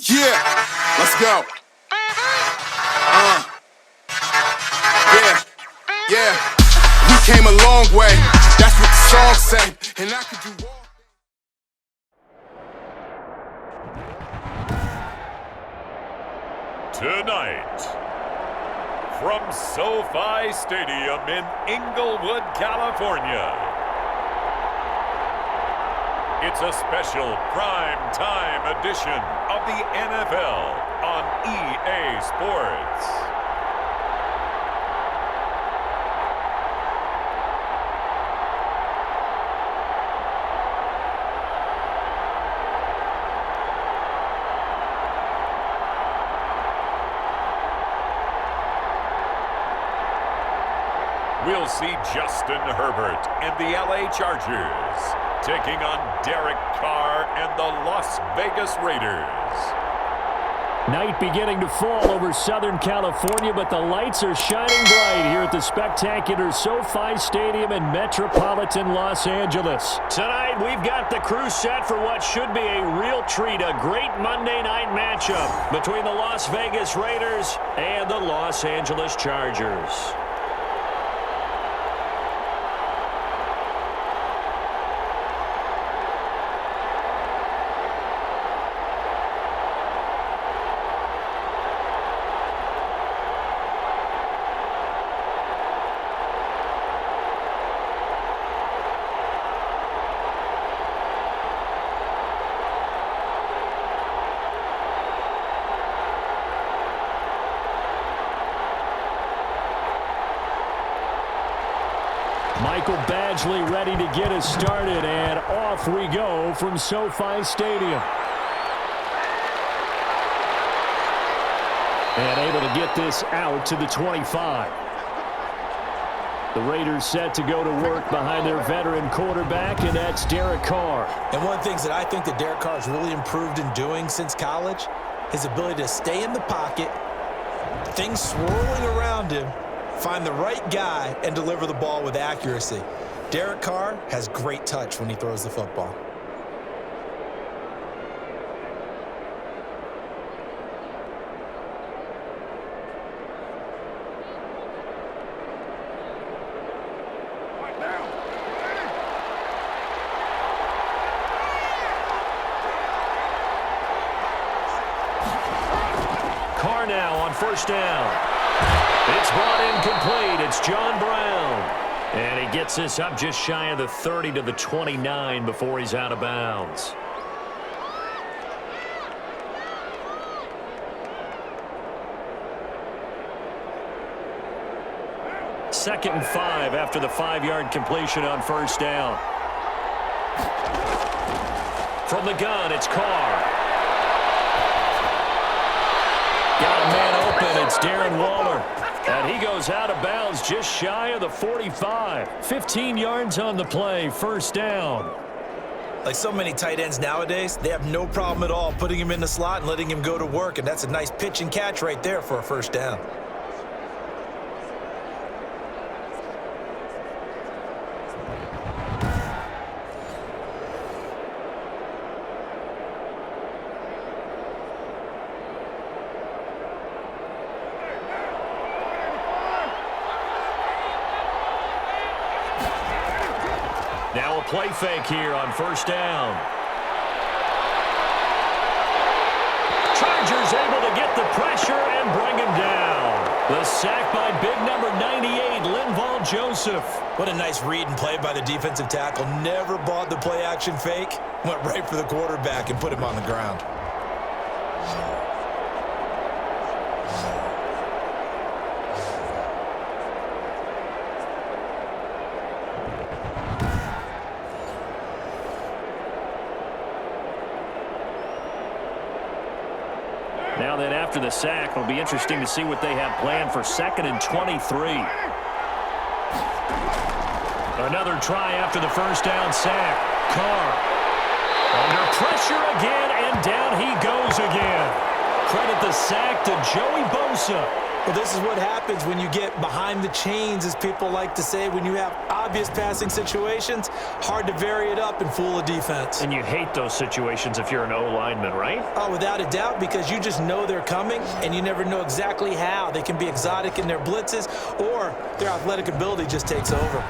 Yeah, let's go. Yeah. We came a long way. That's what the song say. And I could do all. Tonight, from SoFi Stadium in Inglewood, California, it's a special prime time edition of the NFL on EA Sports. We'll see Justin Herbert and the LA Chargers taking on Derek Carr and the Las Vegas Raiders. Night beginning to fall over Southern California, but the lights are shining bright here at the spectacular SoFi Stadium in metropolitan Los Angeles. Tonight, we've got the crew set for what should be a real treat, a great Monday night matchup between the Las Vegas Raiders and the Los Angeles Chargers. Michael Badgley ready to get us started, and off we go from SoFi Stadium. And able to get this out to the 25. The Raiders set to go to work behind their veteran quarterback, and that's Derek Carr. And one of the things that I think that Derek Carr has really improved in doing since college, his ability to stay in the pocket, things swirling around him, find the right guy, and deliver the ball with accuracy. Derek Carr has great touch when he throws the football. Carr now on first down. It's brought incomplete. It's John Brown. And he gets this up just shy of the 30 to the 29 before he's out of bounds. Second and 5 after the 5-yard completion on first down. From the gun, it's Carr. Got a man open. It's Darren Waller. And he goes out of bounds just shy of the 45. 15 yards on the play. First down. Like so many tight ends nowadays, they have no problem at all putting him in the slot and letting him go to work. And that's a nice pitch and catch right there for a first down. Now a play fake here on first down. Chargers able to get the pressure and bring him down. The sack by big number 98, Linval Joseph. What a nice read and play by the defensive tackle. Never bought the play action fake. Went right for the quarterback and put him on the ground. Now then, after the sack, it'll be interesting to see what they have planned for 2nd and 23. Another try after the first down sack. Carr under pressure again, and down he goes again. Credit the sack to Joey Bosa. Well, this is what happens when you get behind the chains, as people like to say. When you have obvious passing situations, hard to vary it up and fool a defense. And you hate those situations if you're an O-lineman, right? Oh, without a doubt, because you just know they're coming, and you never know exactly how. They can be exotic in their blitzes, or their athletic ability just takes over.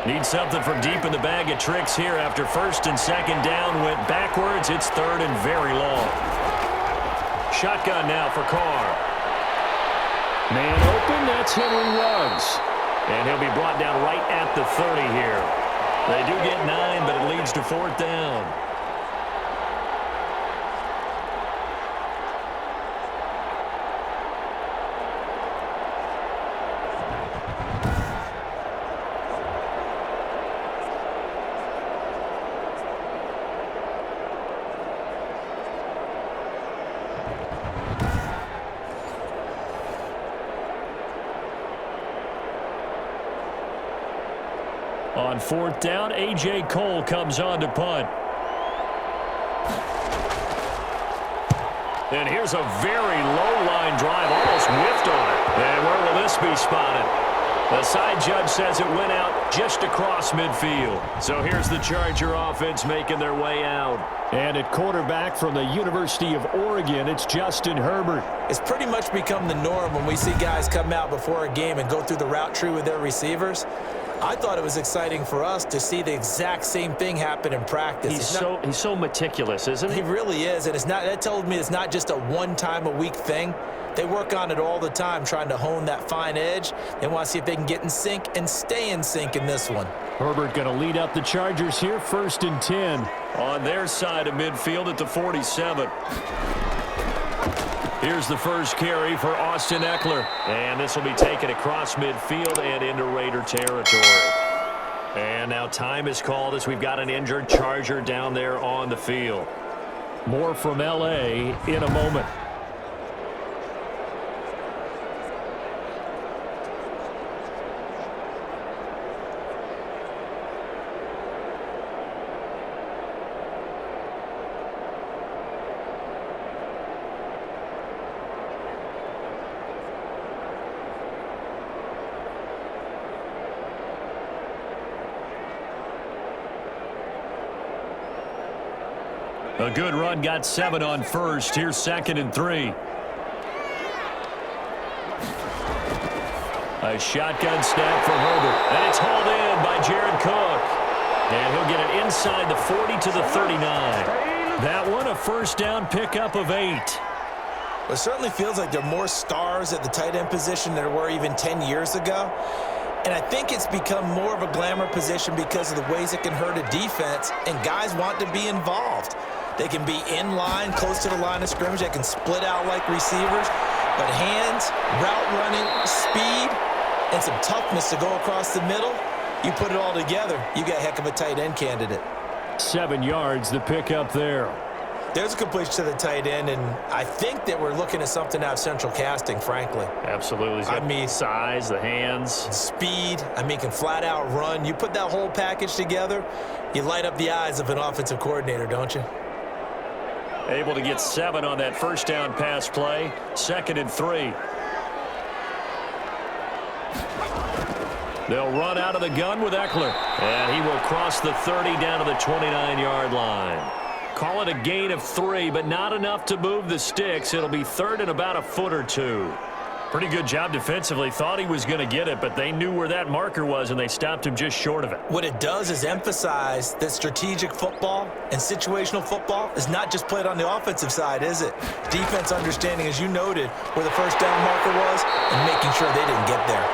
Need something from deep in the bag of tricks here after first and second down went backwards. It's third and very long. Shotgun now for Carr. Man open, that's Henry Ruggs. And he'll be brought down right at the 30 here. They do get 9, but it leads to fourth down. On fourth down, A.J. Cole comes on to punt. And here's a very low-line drive, almost whiffed on it. And where will this be spotted? The side judge says it went out just across midfield. So here's the Charger offense making their way out. And at quarterback from the University of Oregon, it's Justin Herbert. It's pretty much become the norm when we see guys come out before a game and go through the route tree with their receivers. I thought it was exciting for us to see the exact same thing happen in practice. He's so meticulous, isn't he? He really is, and that tells me it's not just a one-time-a-week thing. They work on it all the time, trying to hone that fine edge. They want to see if they can get in sync and stay in sync in this one. Herbert going to lead up the Chargers here, 1st and 10. On their side of midfield at the 47. Here's the first carry for Austin Eckler. And this will be taken across midfield and into Raider territory. And now time is called as we've got an injured Charger down there on the field. More from L.A. in a moment. A good run, got 7 on first. Here's 2nd and 3. A shotgun snap for Herbert. And it's hauled in by Jared Cook. And he'll get it inside the 40 to the 39. That one, a first down pickup of 8. Well, it certainly feels like there are more stars at the tight end position than there were even 10 years ago. And I think it's become more of a glamour position because of the ways it can hurt a defense, and guys want to be involved. They can be in line, close to the line of scrimmage. They can split out like receivers. But hands, route running, speed, and some toughness to go across the middle, you put it all together, you got a heck of a tight end candidate. 7 yards, the pickup there. There's a completion to the tight end, and I think that we're looking at something out of central casting, frankly. Absolutely. He's got size, the hands. Speed. Can flat out run. You put that whole package together, you light up the eyes of an offensive coordinator, don't you? Able to get 7 on that first down pass play. 2nd and 3. They'll run out of the gun with Eckler. And he will cross the 30 down to the 29-yard line. Call it a gain of 3, but not enough to move the sticks. It'll be 3rd and about a foot or 2. Pretty good job defensively. Thought he was going to get it, but they knew where that marker was, and they stopped him just short of it. What it does is emphasize that strategic football and situational football is not just played on the offensive side, is it? Defense understanding, as you noted, where the first down marker was and making sure they didn't get there.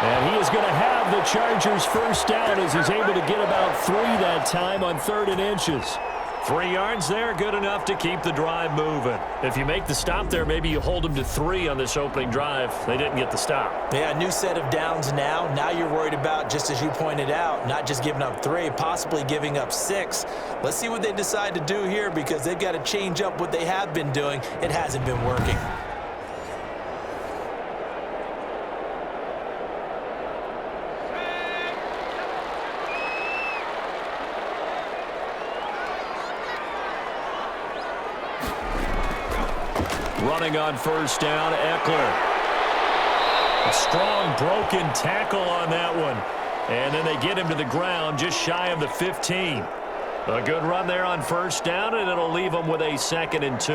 And he is going to have the Chargers first down as he's able to get about 3 that time on 3rd and inches. 3 yards there, good enough to keep the drive moving. If you make the stop there, maybe you hold them to 3 on this opening drive. They didn't get the stop. Yeah, new set of downs now. Now you're worried about, just as you pointed out, not just giving up 3, possibly giving up 6. Let's see what they decide to do here, because they've got to change up what they have been doing. It hasn't been working. Running on first down, Eckler. A strong broken tackle on that one. And then they get him to the ground just shy of the 15. A good run there on first down, and it'll leave them with a 2nd and 2.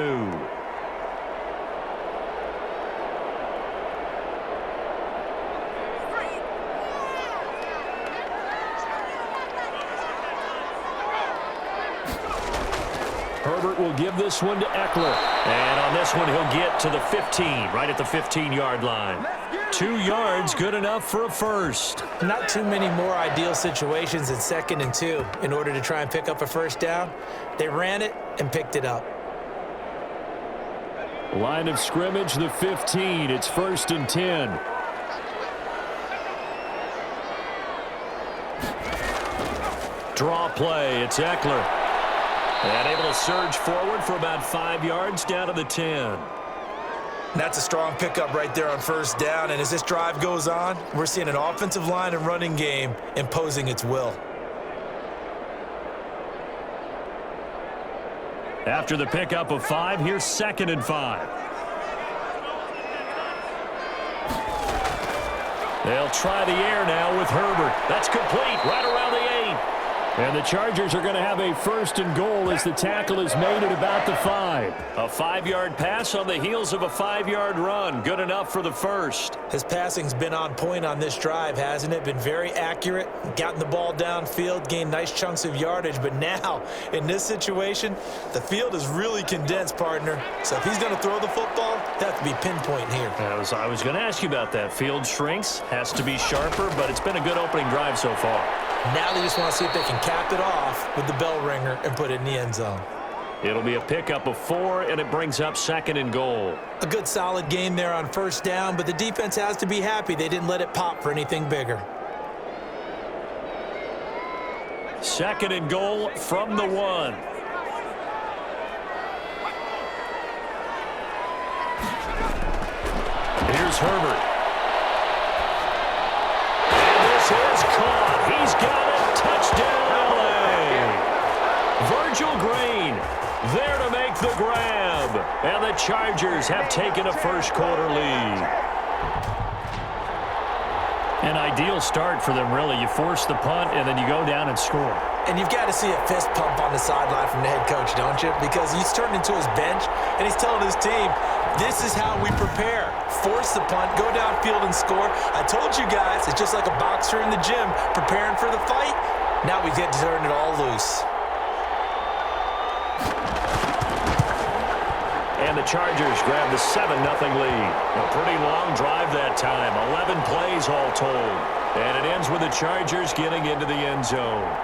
Herbert will give this one to Eckler. And on this one, he'll get to the 15, right at the 15-yard line. 2 yards, good enough for a first. Not too many more ideal situations in 2nd and 2 in order to try and pick up a first down. They ran it and picked it up. Line of scrimmage, the 15. It's 1st and 10. Draw play, it's Eckler. And able to surge forward for about 5 yards down to the 10. That's a strong pickup right there on first down. And as this drive goes on, we're seeing an offensive line and running game imposing its will. After the pickup of 5, here's 2nd and 5. They'll try the air now with Herbert. That's complete, right around the 8. And the Chargers are going to have a 1st and goal as the tackle is made at about the 5. A 5-yard pass on the heels of a 5-yard run. Good enough for the first. His passing's been on point on this drive, hasn't it? Been very accurate, gotten the ball downfield, gained nice chunks of yardage. But now, in this situation, the field is really condensed, partner. So if he's going to throw the football, that has to be pinpoint here. I was going to ask you about that. Field shrinks, has to be sharper, but it's been a good opening drive so far. Now they just want to see if they can cap it off with the bell ringer and put it in the end zone. It'll be a pickup of 4, and it brings up 2nd and goal. A good solid game there on first down, but the defense has to be happy they didn't let it pop for anything bigger. 2nd and goal from the 1. Here's Herbert. And this is caught. He's got it. Touchdown, LA. Virgil Green there to make the grab. And the Chargers have taken a first-quarter lead. An ideal start for them, really. You force the punt, and then you go down and score. And you've got to see a fist pump on the sideline from the head coach, don't you? Because he's turned into his bench, and he's telling his team, this is how we prepare. Force the punt, go downfield and score. I told you guys, it's just like a boxer in the gym preparing for the fight. Now we get to turn it all loose. And the Chargers grab the 7-0 lead. A pretty long drive that time. 11 plays all told. And it ends with the Chargers getting into the end zone.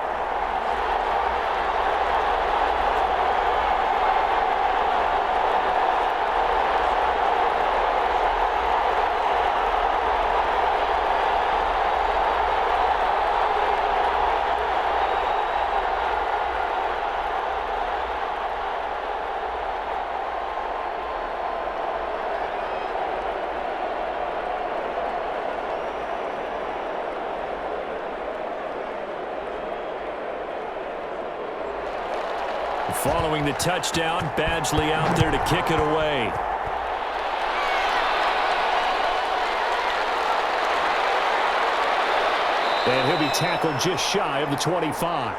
Following the touchdown, Badgley out there to kick it away. And he'll be tackled just shy of the 25.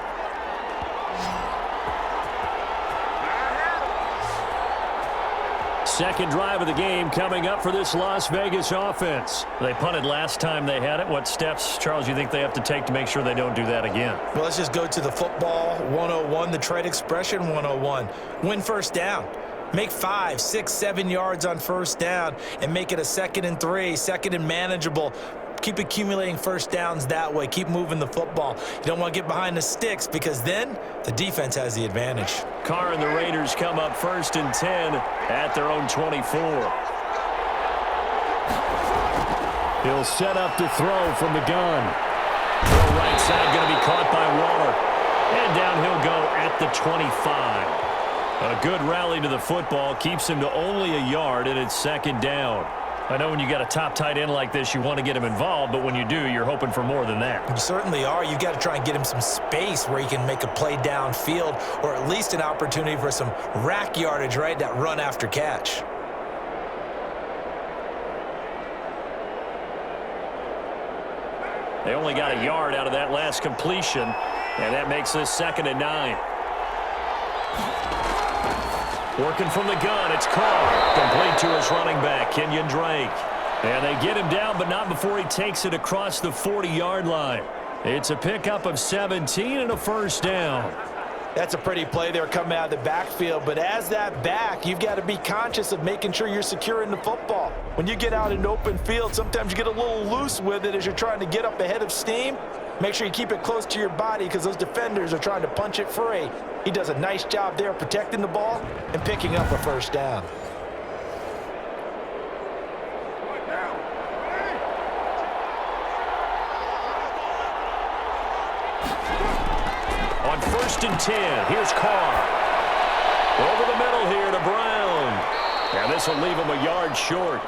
Second drive of the game coming up for this Las Vegas offense. They punted last time they had it. What steps, Charles, you think they have to take to make sure they don't do that again? Well, let's just go to the football 101, the trade expression 101. Win first down. Make 5, 6, 7 yards on first down and make it a 2nd and 3, 2nd and manageable. Keep accumulating first downs that way. Keep moving the football. You don't want to get behind the sticks because then the defense has the advantage. Carr and the Raiders come up 1st and 10 at their own 24. He'll set up to throw from the gun. Throw right side going to be caught by Waller. And down he'll go at the 25. A good rally to the football keeps him to only a yard, and it's 2nd down. I know when you got a top tight end like this, you want to get him involved, but when you do, you're hoping for more than that. You certainly are. You got to try and get him some space where he can make a play downfield or at least an opportunity for some rack yardage, right? That run after catch. They only got a yard out of that last completion, and that makes this 2nd and 9. Working from the gun, it's caught. Complete to his running back, Kenyon Drake. And they get him down, but not before he takes it across the 40-yard line. It's a pickup of 17 and a first down. That's a pretty play there coming out of the backfield, but as that back, you've got to be conscious of making sure you're securing the football. When you get out in open field, sometimes you get a little loose with it as you're trying to get up ahead of steam. Make sure you keep it close to your body because those defenders are trying to punch it free. He does a nice job there protecting the ball and picking up a first down. On 1st and 10, here's Carr. Over the middle here to Brown. And this will leave him a yard short.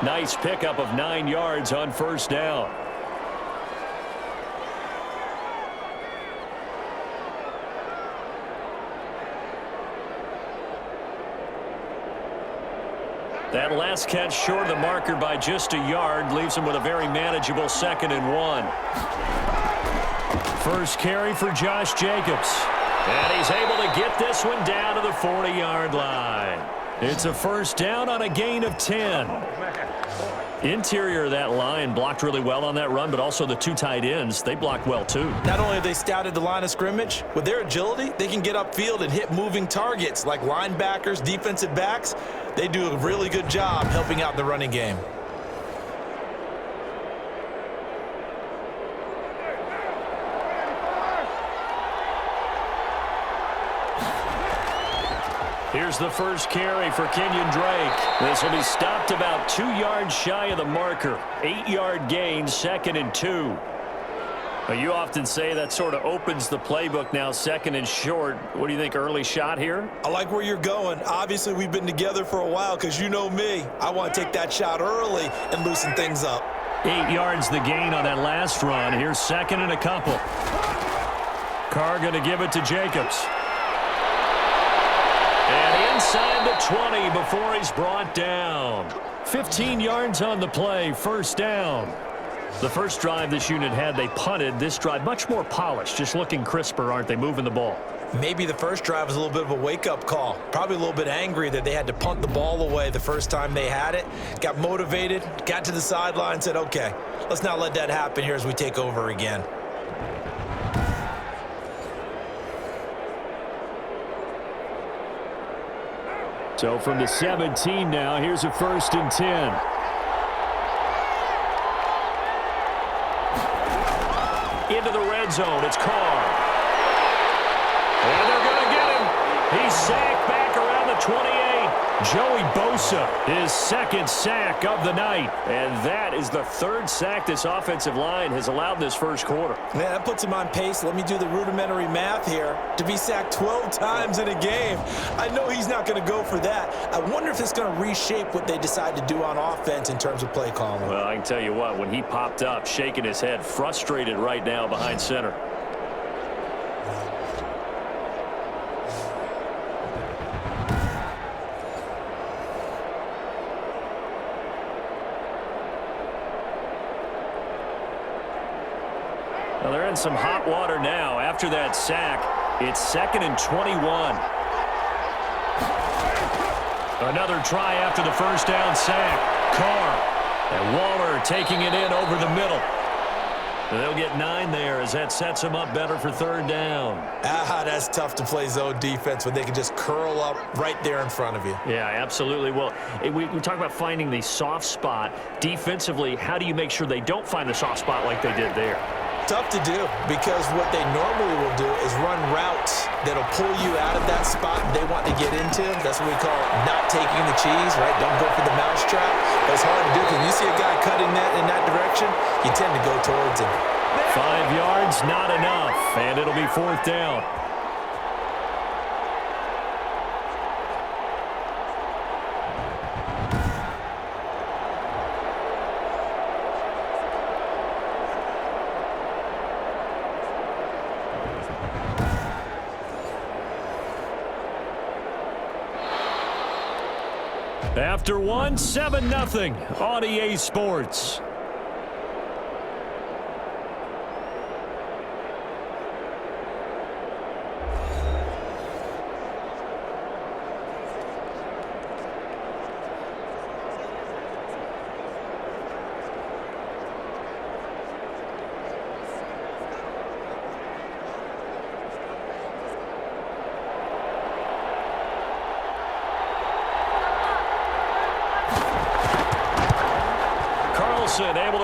Nice pickup of 9 yards on first down. That last catch short of the marker by just a yard leaves him with a very manageable 2nd and 1. First carry for Josh Jacobs. And he's able to get this one down to the 40-yard line. It's a first down on a gain of 10. Interior of that line blocked really well on that run, but also the 2 tight ends, they blocked well too. Not only have they scouted the line of scrimmage, with their agility, they can get upfield and hit moving targets like linebackers, defensive backs. They do a really good job helping out the running game. Here's the first carry for Kenyon Drake. This will be stopped about 2 yards shy of the marker. 8-yard gain, 2nd and 2. Now, you often say that sort of opens the playbook now, 2nd and short. What do you think, early shot here? I like where you're going. Obviously, we've been together for a while because you know me. I want to take that shot early and loosen things up. 8 yards the gain on that last run. Here's 2nd and a couple. Carr going to give it to Jacobs. And inside the 20 before he's brought down. 15 yards on the play, first down. The first drive this unit had, they punted. This drive, much more polished, just looking crisper, aren't they, moving the ball? Maybe the first drive was a little bit of a wake-up call. Probably a little bit angry that they had to punt the ball away the first time they had it. Got motivated, got to the sideline, said, okay, let's not let that happen here as we take over again. So from the 17 now, here's a 1st and 10. Into the red zone, it's Carr. And they're going to get him. He's sacked back around the 28. Joey Bosa, his 2nd sack of the night. And that is the 3rd sack this offensive line has allowed this first quarter. Man, that puts him on pace. Let me do the rudimentary math here. To be sacked 12 times in a game, I know he's not going to go for that. I wonder if it's going to reshape what they decide to do on offense in terms of play calling. Well, I can tell you what, when he popped up, shaking his head, frustrated right now behind center. Well, they're in some hot water now. After that sack, it's 2nd and 21. Another try after the first down sack. Carr and Waller taking it in over the middle. They'll get 9 there as that sets them up better for 3rd down. That's tough to play zone defense when they can just curl up right there in front of you. Yeah, absolutely. Well, we talk about finding the soft spot. Defensively, how do you make sure they don't find the soft spot like they did there? Tough to do because what they normally will do is run routes that'll pull you out of that spot they want to get into. That's what we call not taking the cheese, right? Don't go for the mousetrap. But it's hard to do because you see a guy cutting that in that direction, you tend to go towards him. 5 yards, not enough, and it'll be 4th down. After one, 7-0 on EA Sports.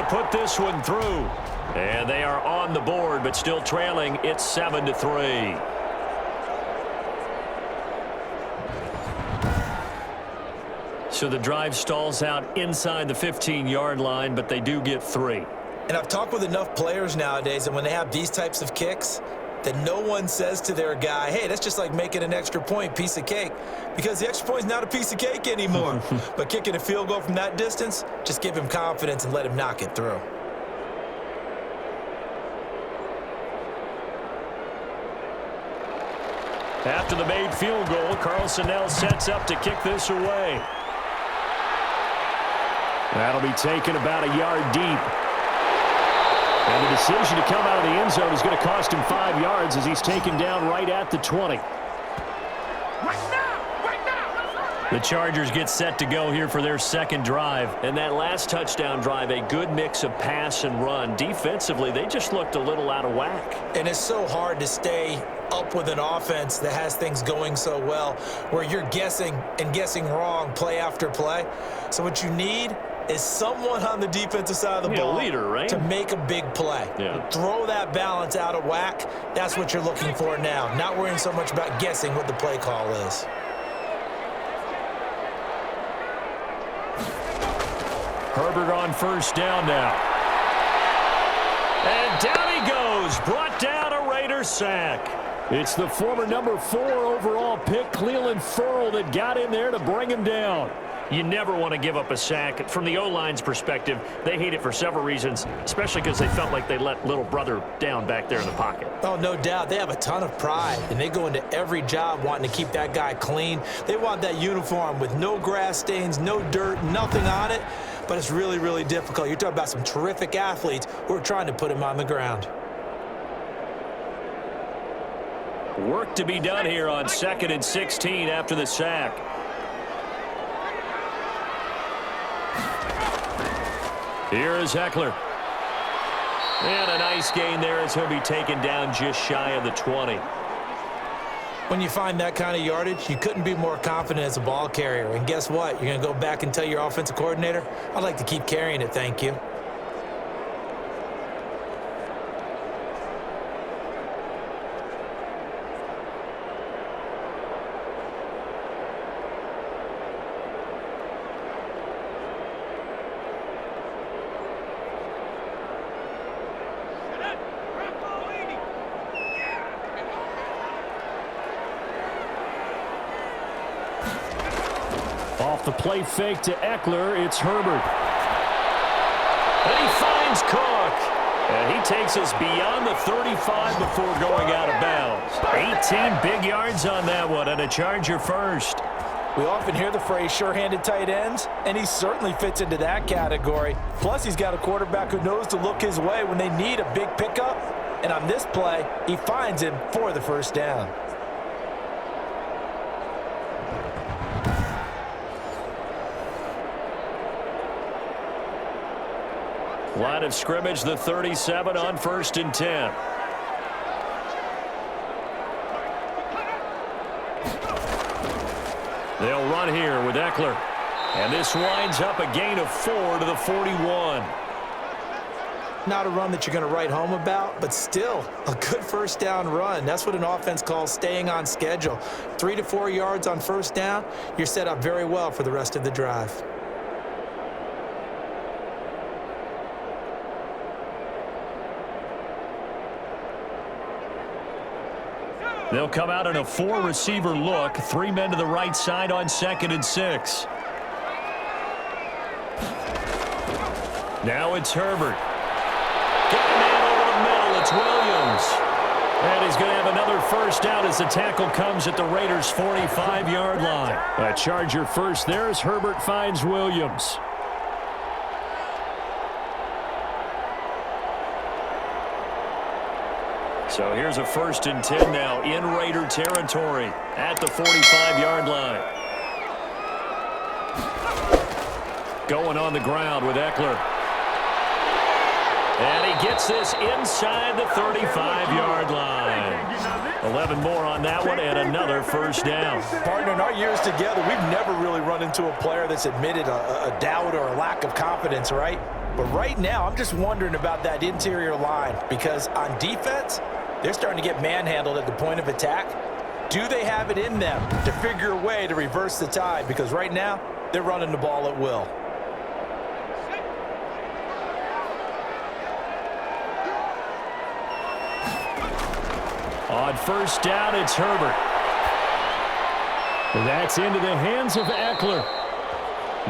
put this one through. And they are on the board, but still trailing. It's 7-3. So the drive stalls out inside the 15-yard line, but they do get 3. And I've talked with enough players nowadays, and when they have these types of kicks, that no one says to their guy, hey, that's just like making an extra point, piece of cake, because the extra point is not a piece of cake anymore. But kicking a field goal from that distance, just give him confidence and let him knock it through. After the made field goal, Carlson now sets up to kick this away. That'll be taken about a yard deep. And the decision to come out of the end zone is going to cost him 5 yards as he's taken down right at the 20. The Chargers get set to go here for their second drive. And that last touchdown drive, a good mix of pass and run. Defensively, they just looked a little out of whack. And it's so hard to stay up with an offense that has things going so well, where you're guessing and guessing wrong play after play. So what you need is someone on the defensive side of the ball, leader, right? to make a big play. Yeah. Throw that balance out of whack. That's what you're looking for now. Not worrying so much about guessing what the play call is. Herbert on first down now. And down he goes. Brought down a Raider sack. It's the former number 4 overall pick, Clelin Ferrell, that got in there to bring him down. You never want to give up a sack. From the O-line's perspective, they hate it for several reasons, especially because they felt like they let little brother down back there in the pocket. Oh, no doubt. They have a ton of pride, and they go into every job wanting to keep that guy clean. They want that uniform with no grass stains, no dirt, nothing on it, but it's really, really difficult. You're talking about some terrific athletes who are trying to put him on the ground. Work to be done here on 2nd and 16 after the sack. Here is Eckler. And a nice gain there as he'll be taken down just shy of the 20. When you find that kind of yardage, you couldn't be more confident as a ball carrier. And guess what? You're going to go back and tell your offensive coordinator, I'd like to keep carrying it, thank you. Off the play fake to Eckler, it's Herbert. And he finds Cook. And he takes us beyond the 35 before going out of bounds. 18 big yards on that one, and a Charger first. We often hear the phrase sure-handed tight ends, and he certainly fits into that category. Plus, he's got a quarterback who knows to look his way when they need a big pickup. And on this play, he finds him for the first down. Line of scrimmage, the 37 on 1st and 10. They'll run here with Eckler. And this winds up a gain of 4 to the 41. Not a run that you're going to write home about, but still a good first down run. That's what an offense calls staying on schedule. 3 to 4 yards on first down, you're set up very well for the rest of the drive. They'll come out in a 4-receiver look. 3 men to the right side on 2nd and 6. Now it's Herbert. Got a man over the middle. It's Williams. And he's going to have another first down as the tackle comes at the Raiders' 45-yard line. A Charger first there as Herbert finds Williams. So here's a 1st and 10 now in Raider territory at the 45-yard line. Going on the ground with Eckler. And he gets this inside the 35-yard line. 11 more on that one and another first down. Partner, in our years together, we've never really run into a player that's admitted a doubt or a lack of confidence, right? But right now, I'm just wondering about that interior line because on defense, they're starting to get manhandled at the point of attack. Do they have it in them to figure a way to reverse the tide? Because right now, they're running the ball at will. On first down, it's Herbert. That's into the hands of Eckler.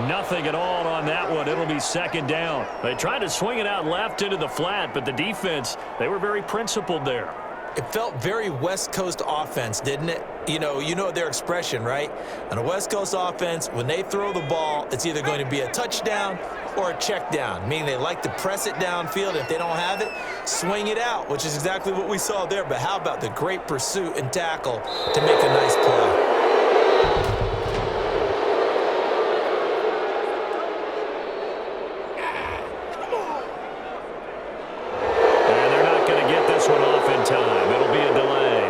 Nothing at all on that one. It'll be second down. They tried to swing it out left into the flat, but the defense, they were very principled there. It felt very West Coast offense, didn't it? You know their expression, right? On a West Coast offense, when they throw the ball, it's either going to be a touchdown or a check down, meaning they like to press it downfield. If they don't have it, swing it out, which is exactly what we saw there. But how about the great pursuit and tackle to make a nice play? Time. It'll be a delay.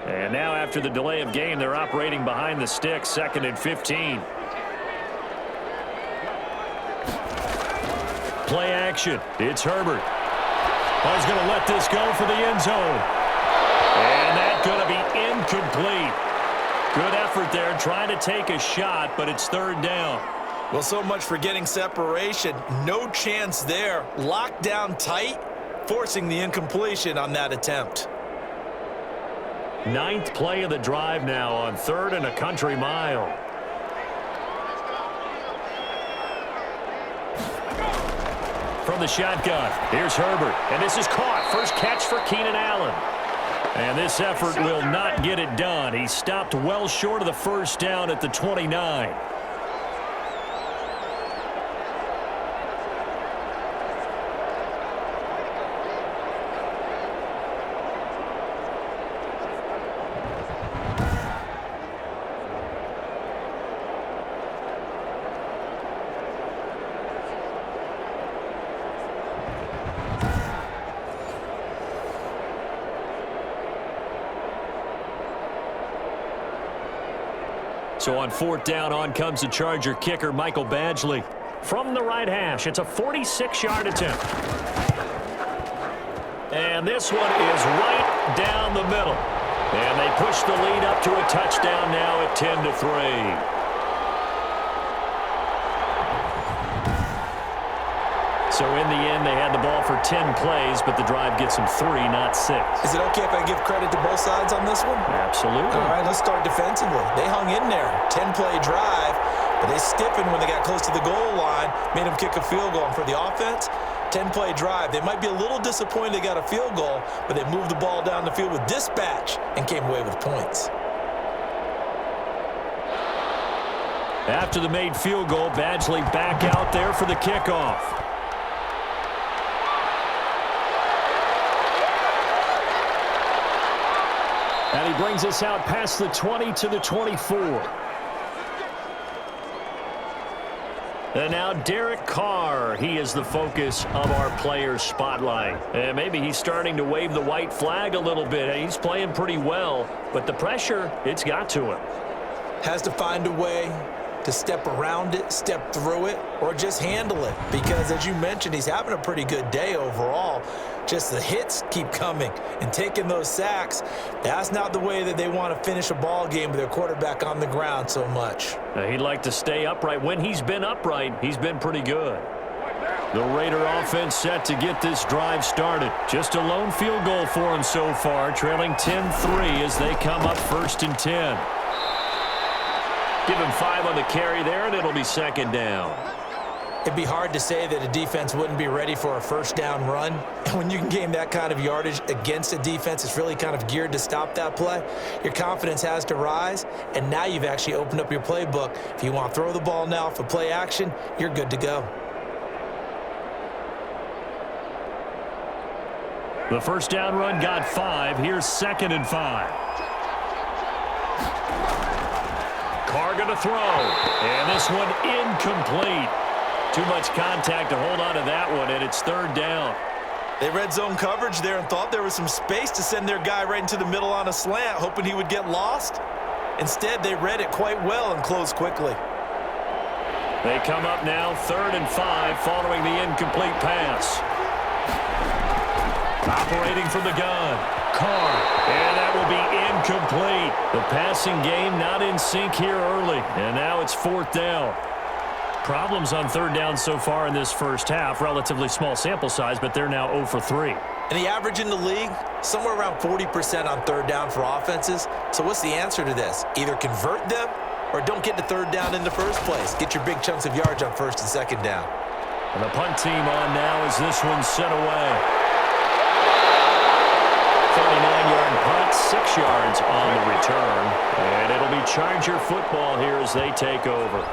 And now after the delay of game, they're operating behind the sticks, 2nd and 15. Play action. It's Herbert. Oh, he's going to let this go for the end zone. And that's going to be incomplete. Good effort there trying to take a shot, but it's 3rd down. Well, so much for getting separation. No chance there. Locked down tight, forcing the incompletion on that attempt. 9th play of the drive now on 3rd and a country mile. From the shotgun, here's Herbert, and this is caught. First catch for Keenan Allen. And this effort will not get it done. He stopped well short of the first down at the 29. So on 4th down, on comes the Charger kicker, Michael Badgley. From the right hash, it's a 46-yard attempt. And this one is right down the middle. And they push the lead up to a touchdown now at 10-3. So in the end, they had the ball for 10 plays, but the drive gets them 3, not 6. Is it okay if I give credit to both sides on this one? Absolutely. All right, let's start defensively. They hung in there. 10-play drive, but they stiffened when they got close to the goal line, made them kick a field goal. And for the offense, 10-play drive. They might be a little disappointed they got a field goal, but they moved the ball down the field with dispatch and came away with points. After the made field goal, Badgley back out there for the kickoff. And he brings us out past the 20 to the 24. And now Derek Carr, he is the focus of our players' spotlight. And maybe he's starting to wave the white flag a little bit. He's playing pretty well, but the pressure, it's got to him. Has to find a way to step around it, step through it, or just handle it. Because as you mentioned, he's having a pretty good day overall. Just the hits keep coming and taking those sacks. That's not the way that they want to finish a ball game with their quarterback on the ground so much. He'd like to stay upright. When he's been upright, he's been pretty good. The Raider offense set to get this drive started. Just a lone field goal for him so far, trailing 10-3 as they come up 1st and 10. Give him 5 on the carry there, and it'll be 2nd down. It'd be hard to say that a defense wouldn't be ready for a first down run. And when you can gain that kind of yardage against a defense that's really kind of geared to stop that play, your confidence has to rise, and now you've actually opened up your playbook. If you want to throw the ball now for play action, you're good to go. The first down run got 5. Here's 2nd and 5. Carr going to throw. And this one incomplete. Too much contact to hold on to that one, and it's third down. They read zone coverage there and thought there was some space to send their guy right into the middle on a slant, hoping he would get lost. Instead, they read it quite well and closed quickly. They come up now 3rd and 5 following the incomplete pass. Operating from the gun. Carr. And that will be incomplete. The passing game not in sync here early. And now it's 4th down. Problems on 3rd down so far in this first half. Relatively small sample size, but they're now 0 for 3. And the average in the league, somewhere around 40% on 3rd down for offenses. So what's the answer to this? Either convert them or don't get to 3rd down in the first place. Get your big chunks of yards on 1st and 2nd down. And the punt team on now as this one's sent away. 39-yard punt, 6 yards on the return. And it'll be Charger football here as they take over.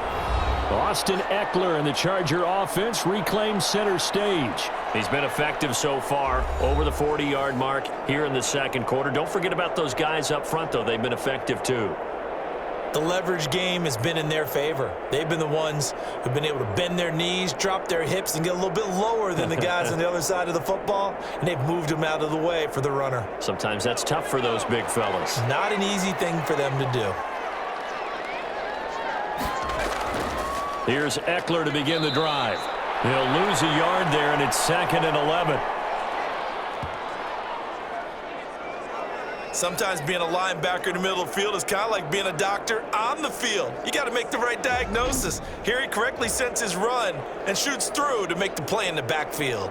Austin Eckler and the Charger offense reclaims center stage. He's been effective so far, over the 40-yard mark here in the second quarter. Don't forget about those guys up front, though. They've been effective, too. The leverage game has been in their favor. They've been the ones who've been able to bend their knees, drop their hips, and get a little bit lower than the guys on the other side of the football, and they've moved them out of the way for the runner. Sometimes that's tough for those big fellas. Not an easy thing for them to do. Here's Eckler to begin the drive. He'll lose a yard there, and it's 2nd and 11. Sometimes being a linebacker in the middle of the field is kind of like being a doctor on the field. You got to make the right diagnosis. Here he correctly sends his run and shoots through to make the play in the backfield.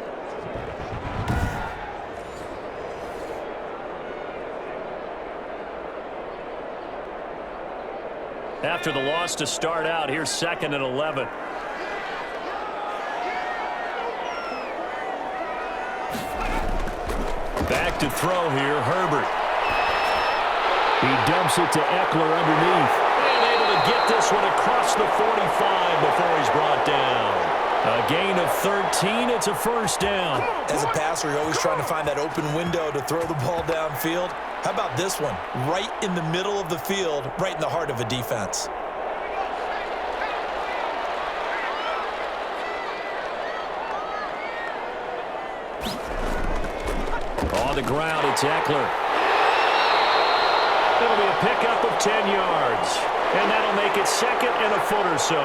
After the loss to start out, here's 2nd and 11. Back to throw here, Herbert. He dumps it to Eckler underneath. And able to get this one across the 45 before he's brought down. A gain of 13, it's a first down. As a passer, you're always trying to find that open window to throw the ball downfield. How about this one? Right in the middle of the field, right in the heart of a defense. On the ground, it's Eckler. It'll be a pickup of 10 yards. And that'll make it 2nd and a foot or so.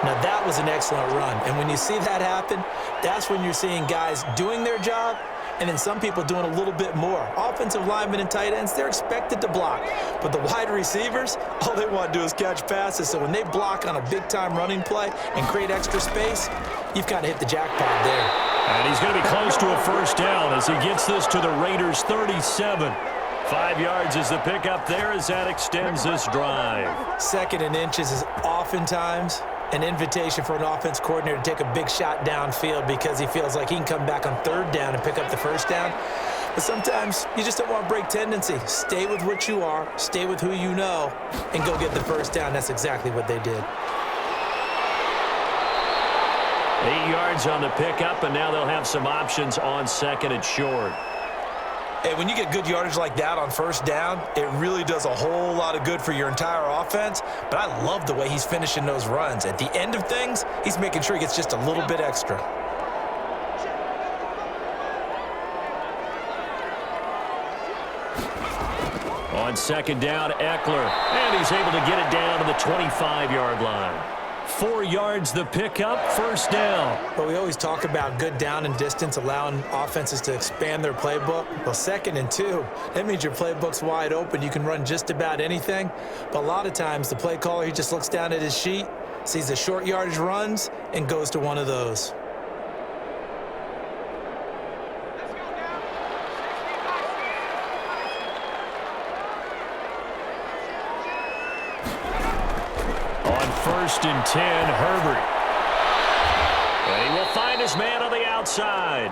Now, that was an excellent run. And when you see that happen, that's when you're seeing guys doing their job and then some people doing a little bit more. Offensive linemen and tight ends, they're expected to block. But the wide receivers, all they want to do is catch passes. So when they block on a big-time running play and create extra space, you've kind of hit the jackpot there. And he's going to be close to a first down as he gets this to the Raiders' 37. 5 yards is the pickup there as that extends this drive. 2nd and inches is oftentimes an invitation for an offense coordinator to take a big shot downfield because he feels like he can come back on 3rd down and pick up the first down. But sometimes you just don't want to break tendency. Stay with what you are, stay with who you know, and go get the first down. That's exactly what they did. 8 yards on the pickup, and now they'll have some options on 2nd and short. Hey, when you get good yardage like that on first down, it really does a whole lot of good for your entire offense. But I love the way he's finishing those runs. At the end of things, he's making sure he gets just a little bit extra. On 2nd down, Eckler. And he's able to get it down to the 25-yard line. 4 yards the pickup, first down. But we always talk about good down and distance, allowing offenses to expand their playbook. Well, 2nd and 2, that means your playbook's wide open. You can run just about anything. But a lot of times, the play caller, he just looks down at his sheet, sees the short yardage runs, and goes to one of those. On 1st and 10, Herbert. And he will find his man on the outside.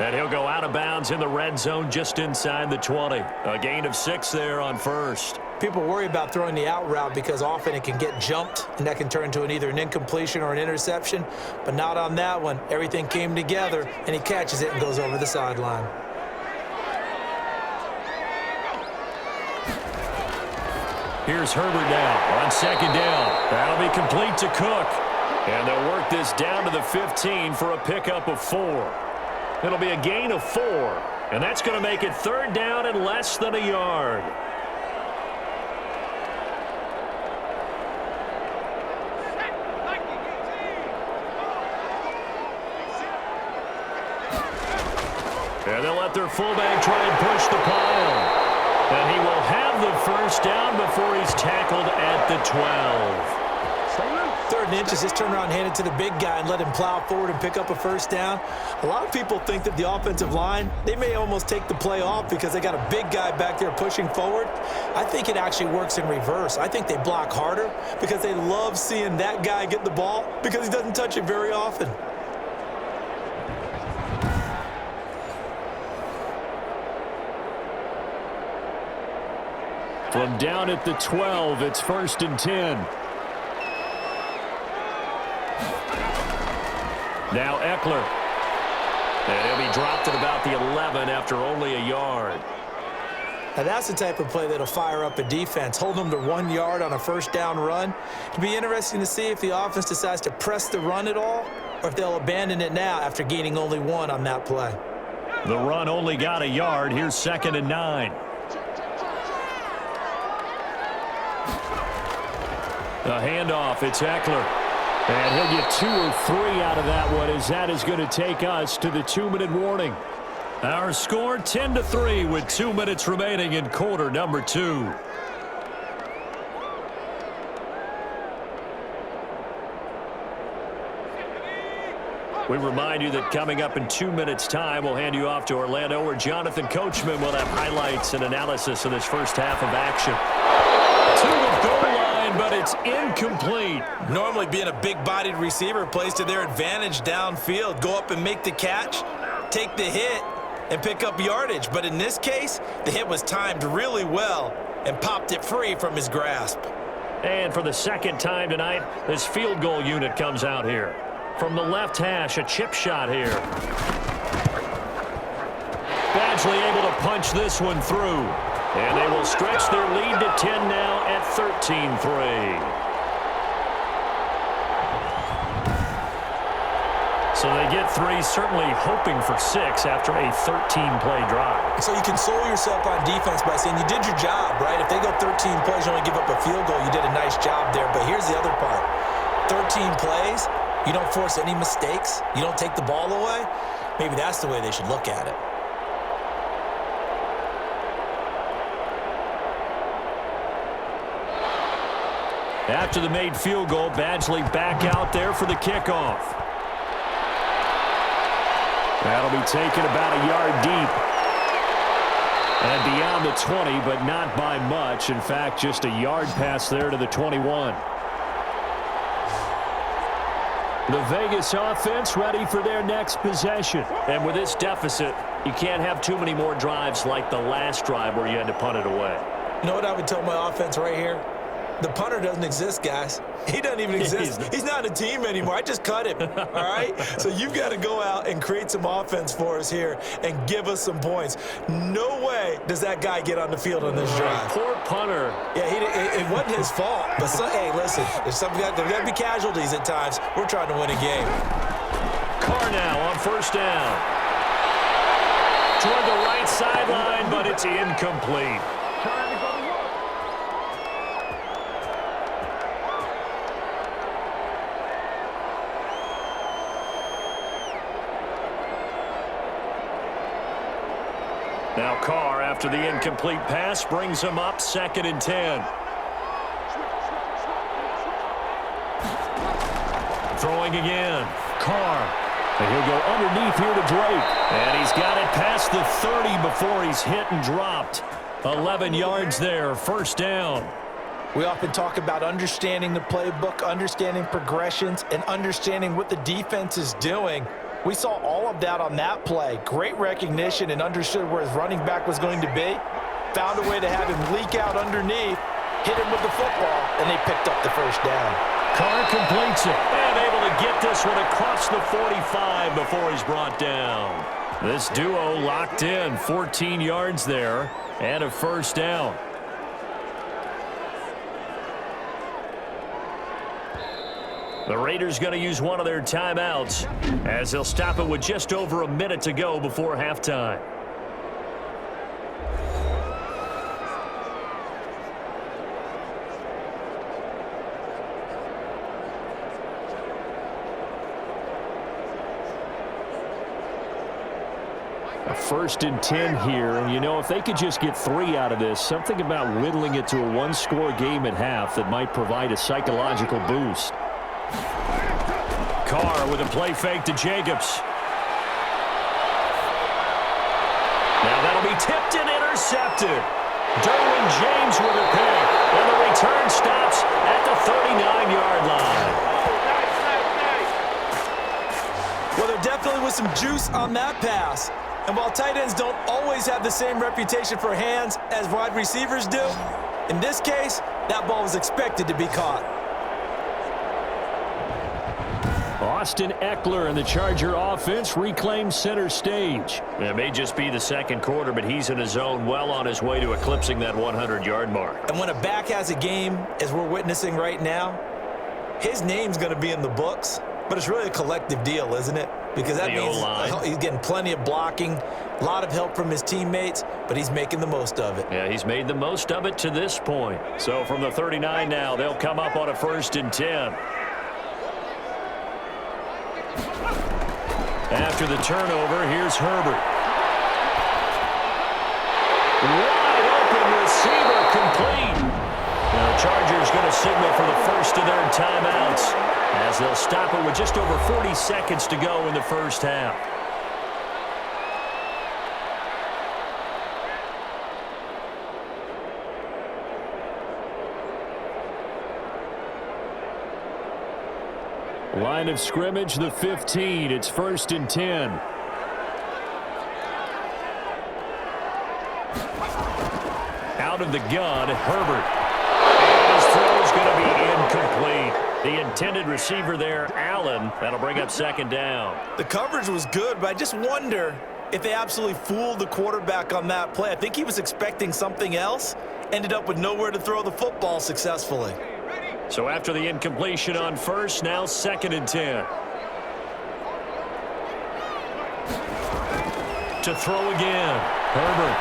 And he'll go out of bounds in the red zone just inside the 20. A gain of 6 there on 1st. People worry about throwing the out route because often it can get jumped, and that can turn into either an incompletion or an interception. But not on that one. Everything came together, and he catches it and goes over the sideline. Here's Herbert now on second down. That'll be complete to Cook. And they'll work this down to the 15 for a pickup of 4. It'll be a gain of 4. And that's going to make it third down and less than a yard. And they'll let their fullback try and push the pile. And he will have the first down before he's tackled at the 12. 3rd and inches, just turn around and hand it to the big guy and let him plow forward and pick up a first down. A lot of people think that the offensive line, they may almost take the play off because they got a big guy back there pushing forward. I think it actually works in reverse. I think they block harder because they love seeing that guy get the ball because he doesn't touch it very often. From down at the 12, it's 1st and 10. Now Eckler. And he'll be dropped at about the 11 after only a yard. Now that's the type of play that'll fire up a defense. Hold them to 1 yard on a first down run. It'll be interesting to see if the offense decides to press the run at all or if they'll abandon it now after gaining only 1 on that play. The run only got a yard. Here's 2nd and 9. A handoff, it's Eckler. And he'll get 2 or 3 out of that one as that is going to take us to the 2-minute warning. Our score 10-3 with 2 minutes remaining in quarter number 2. We remind you that coming up in 2 minutes' time, we'll hand you off to Orlando, where Jonathan Coachman will have highlights and analysis of this first half of action. To the goal line, but it's incomplete. Normally being a big-bodied receiver plays to their advantage downfield. Go up and make the catch, take the hit, and pick up yardage. But in this case, the hit was timed really well and popped it free from his grasp. And for the second time tonight, this field goal unit comes out here. From the left hash, a chip shot here. Badgley able to punch this one through. And they will stretch their lead to 10 now at 13-3. So they get 3, certainly hoping for 6 after a 13-play drive. So you console yourself on defense by saying you did your job, right? If they go 13 plays, you only give up a field goal, you did a nice job there. But here's the other part. 13 plays, you don't force any mistakes, you don't take the ball away. Maybe that's the way they should look at it. After the made field goal, Badgley back out there for the kickoff. That'll be taken about a yard deep. And beyond the 20, but not by much. In fact, just a yard pass there to the 21. The Vegas offense ready for their next possession. And with this deficit, you can't have too many more drives like the last drive where you had to punt it away. You know what I would tell my offense right here? The punter doesn't exist, guys. He doesn't even exist. He's not a team anymore. I just cut him, all right? So you've got to go out and create some offense for us here and give us some points. No way does that guy get on the field on this drive. Poor punter. Yeah, it wasn't his fault. But, hey, listen, there's got to be casualties at times. We're trying to win a game. Carr now on first down. Toward the right sideline, but it's incomplete. Now Carr, after the incomplete pass, brings him up 2nd and 10. Throwing again. Carr. And he'll go underneath here to Drake. And he's got it past the 30 before he's hit and dropped. 11 yards there, first down. We often talk about understanding the playbook, understanding progressions, and understanding what the defense is doing. We saw all of that on that play. Great recognition and understood where his running back was going to be. Found a way to have him leak out underneath, hit him with the football, and they picked up the first down. Carr completes it and able to get this one across the 45 before he's brought down. This duo locked in, 14 yards there and a first down. The Raiders going to use one of their timeouts as they'll stop it with just over a minute to go before halftime. A 1st and 10 here, and you know, if they could just get 3 out of this, something about whittling it to a one-score game at half that might provide a psychological boost. Carr with a play fake to Jacobs. Now that'll be tipped and intercepted. Derwin James with a pick, and the return stops at the 39-yard line. Well, there definitely was some juice on that pass. And while tight ends don't always have the same reputation for hands as wide receivers do, in this case, that ball was expected to be caught. Austin Eckler and the Charger offense reclaim center stage. It may just be the second quarter, but he's in his zone, well on his way to eclipsing that 100-yard mark. And when a back has a game, as we're witnessing right now, his name's going to be in the books, but it's really a collective deal, isn't it? Because that means he's getting plenty of blocking, a lot of help from his teammates, but he's making the most of it. Yeah, he's made the most of it to this point. So from the 39 now, they'll come up on a 1st and 10. After the turnover, here's Herbert. Wide open receiver, complete. Now the Chargers going to signal for the first of their timeouts as they'll stop it with just over 40 seconds to go in the first half. Line of scrimmage, the 15. It's 1st and 10. Out of the gun, Herbert. And his throw is going to be incomplete. The intended receiver there, Allen. That'll bring up 2nd down. The coverage was good, but I just wonder if they absolutely fooled the quarterback on that play. I think he was expecting something else. Ended up with nowhere to throw the football successfully. So after the incompletion on 1st, now 2nd and 10. To throw again, Herbert.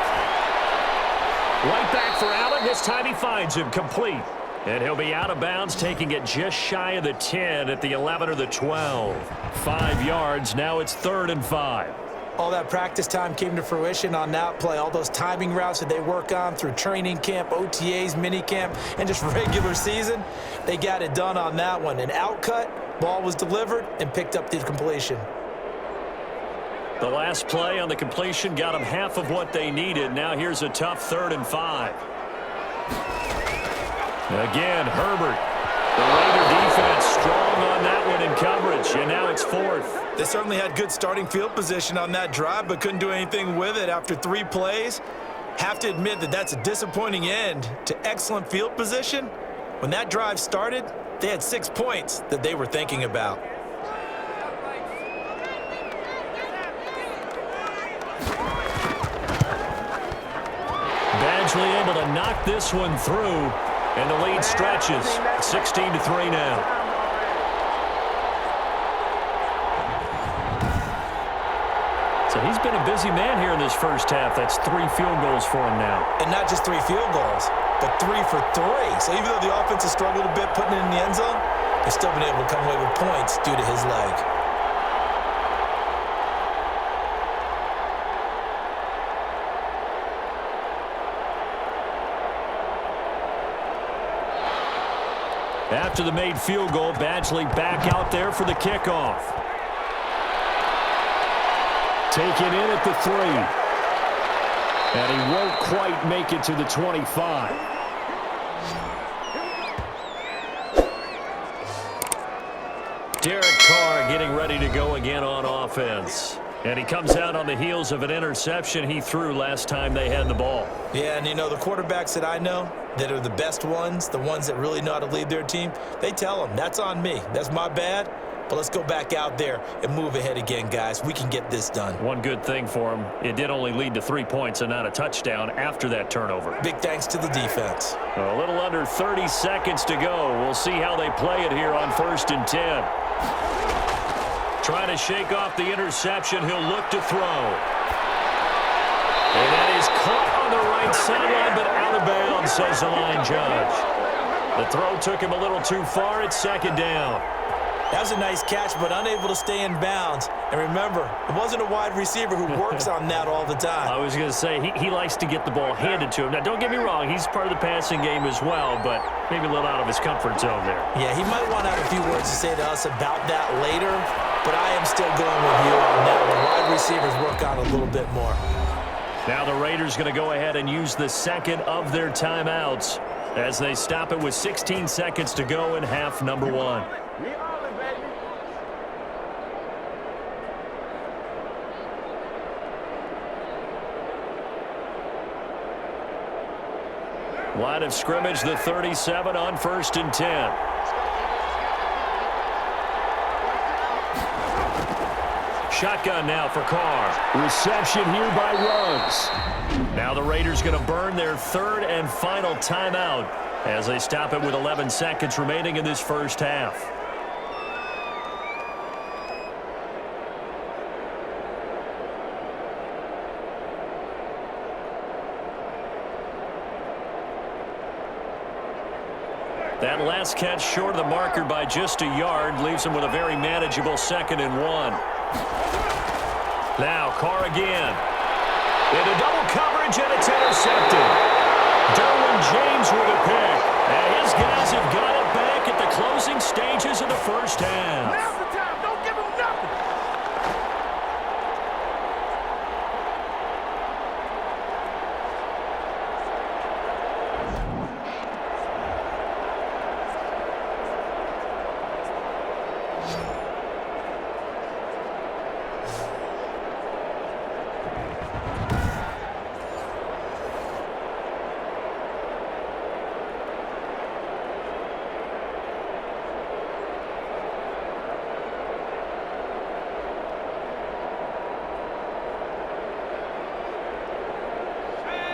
Right back for Allen. This time he finds him complete. And he'll be out of bounds, taking it just shy of the 10 at the 11 or the 12. 5 yards. Now it's 3rd and 5. All that practice time came to fruition on that play. All those timing routes that they work on through training camp, OTAs, minicamp, and just regular season, they got it done on that one. An outcut, ball was delivered, and picked up the completion. The last play on the completion got them half of what they needed. Now here's a tough 3rd and 5. Again, Herbert. The Raider defense strong on that one in coverage, and now it's 4th. They certainly had good starting field position on that drive, but couldn't do anything with it after 3 plays. Have to admit that that's a disappointing end to excellent field position. When that drive started, they had 6 points that they were thinking about. Badgley able to knock this one through. And the lead stretches. 16-3 now. So he's been a busy man here in this first half. That's 3 field goals for him now. And not just 3 field goals, but 3 for 3. So even though the offense has struggled a bit putting it in the end zone, they've still been able to come away with points due to his leg. After the made field goal, Badgley back out there for the kickoff. Taken in at the 3. And he won't quite make it to the 25. Derek Carr getting ready to go again on offense. And he comes out on the heels of an interception he threw last time they had the ball. Yeah, and you know, the quarterbacks that I know that are the best ones, the ones that really know how to lead their team, they tell them, that's on me. That's my bad. But let's go back out there and move ahead again, guys. We can get this done. One good thing for him, it did only lead to 3 points and not a touchdown after that turnover. Big thanks to the defense. A little under 30 seconds to go. We'll see how they play it here on 1st and 10. Trying to shake off the interception. He'll look to throw. And that is caught on the right sideline, but out of bounds, says the line judge. The throw took him a little too far. It's 2nd down. That was a nice catch, but unable to stay in bounds. And remember, it wasn't a wide receiver who works on that all the time. I was going to say, he likes to get the ball handed to him. Now, don't get me wrong, he's part of the passing game as well, but maybe a little out of his comfort zone there. Yeah, he might want to have a few words to say to us about that later, but I am still going with you on that one. Wide receivers work on a little bit more. Now the Raiders going to go ahead and use the second of their timeouts as they stop it with 16 seconds to go in half number 1. Line of scrimmage, the 37 on 1st and 10. Shotgun now for Carr. Reception here by Ruggs. Now the Raiders going to burn their 3rd and final timeout as they stop it with 11 seconds remaining in this first half. That last catch short of the marker by just a yard leaves him with a very manageable 2nd and 1. Now Carr again. Into double coverage, and it's intercepted. Derwin James with a pick. And his guys have got it back at the closing stages of the first half. Now's the time. Don't give him nothing.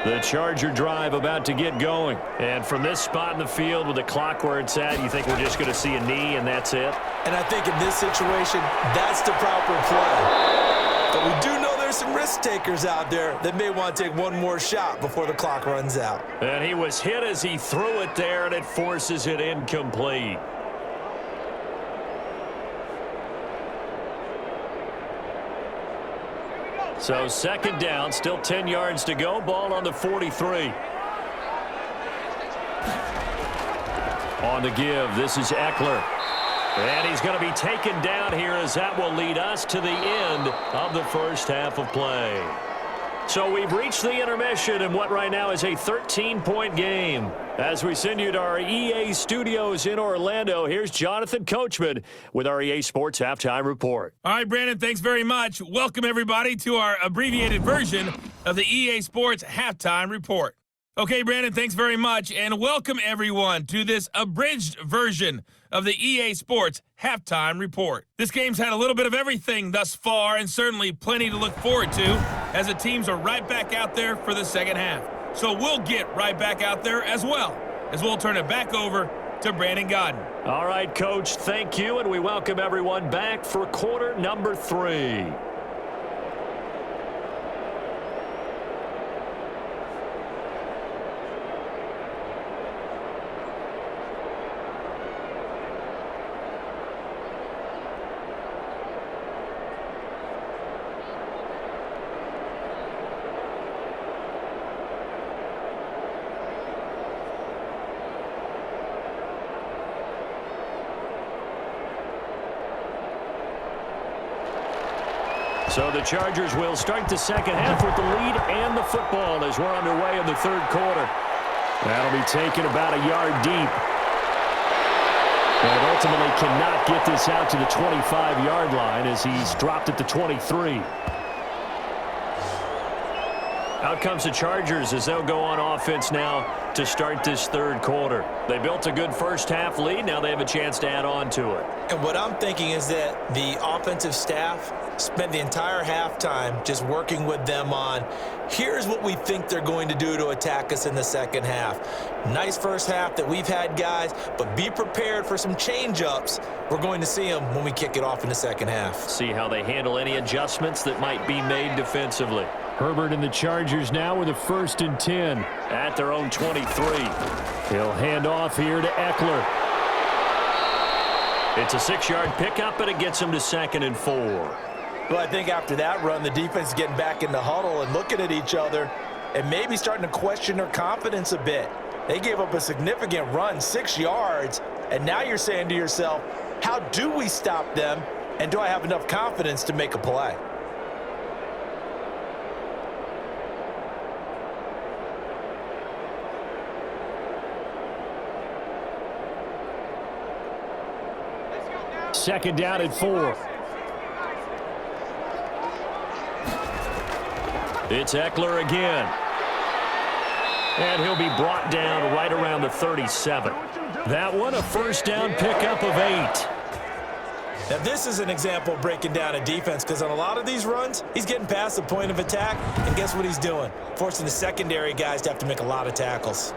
The Charger drive about to get going. And from this spot in the field with the clock where it's at, you think we're just going to see a knee and that's it? And I think in this situation, that's the proper play. But we do know there's some risk takers out there that may want to take one more shot before the clock runs out. And he was hit as he threw it there, and it forces it incomplete. So 2nd down, still 10 yards to go. Ball on the 43. On the give, this is Eckler. And he's going to be taken down here as that will lead us to the end of the first half of play. So we've reached the intermission in what right now is a 13-point game. As we send you to our EA studios in Orlando, here's Jonathan Coachman with our EA Sports Halftime Report. All right, Brandon, thanks very much. Welcome, everybody, to our abbreviated version of the EA Sports Halftime Report. Okay, Brandon, thanks very much, and welcome, everyone, to this abridged version of the EA Sports Halftime Report. This game's had a little bit of everything thus far, and certainly plenty to look forward to, as the teams are right back out there for the second half. So we'll get right back out there as well, as we'll turn it back over to Brandon Godden. All right, Coach, thank you, and we welcome everyone back for quarter number 3. So the Chargers will start the second half with the lead and the football as we're underway in the third quarter. That'll be taken about a yard deep. And ultimately cannot get this out to the 25-yard line as he's dropped at the 23. Out comes the Chargers as they'll go on offense now to start this third quarter. They built a good first-half lead. Now they have a chance to add on to it. And what I'm thinking is that the offensive staff spent the entire halftime just working with them on, here's what we think they're going to do to attack us in the second half. Nice first half that we've had, guys, but be prepared for some change-ups. We're going to see them when we kick it off in the second half. See how they handle any adjustments that might be made defensively. Herbert and the Chargers now with a 1st and 10 at their own 23. He'll hand off here to Eckler. It's a 6-yard pickup, and it gets him to 2nd and 4. Well, I think after that run, the defense is getting back in the huddle and looking at each other and maybe starting to question their confidence a bit. They gave up a significant run, 6 yards, and now you're saying to yourself, how do we stop them, and do I have enough confidence to make a play? Second down at 4. It's Eckler again. And he'll be brought down right around the 37. That one, a first down pickup of 8. Now, this is an example of breaking down a defense, because on a lot of these runs, he's getting past the point of attack, and guess what he's doing? Forcing the secondary guys to have to make a lot of tackles.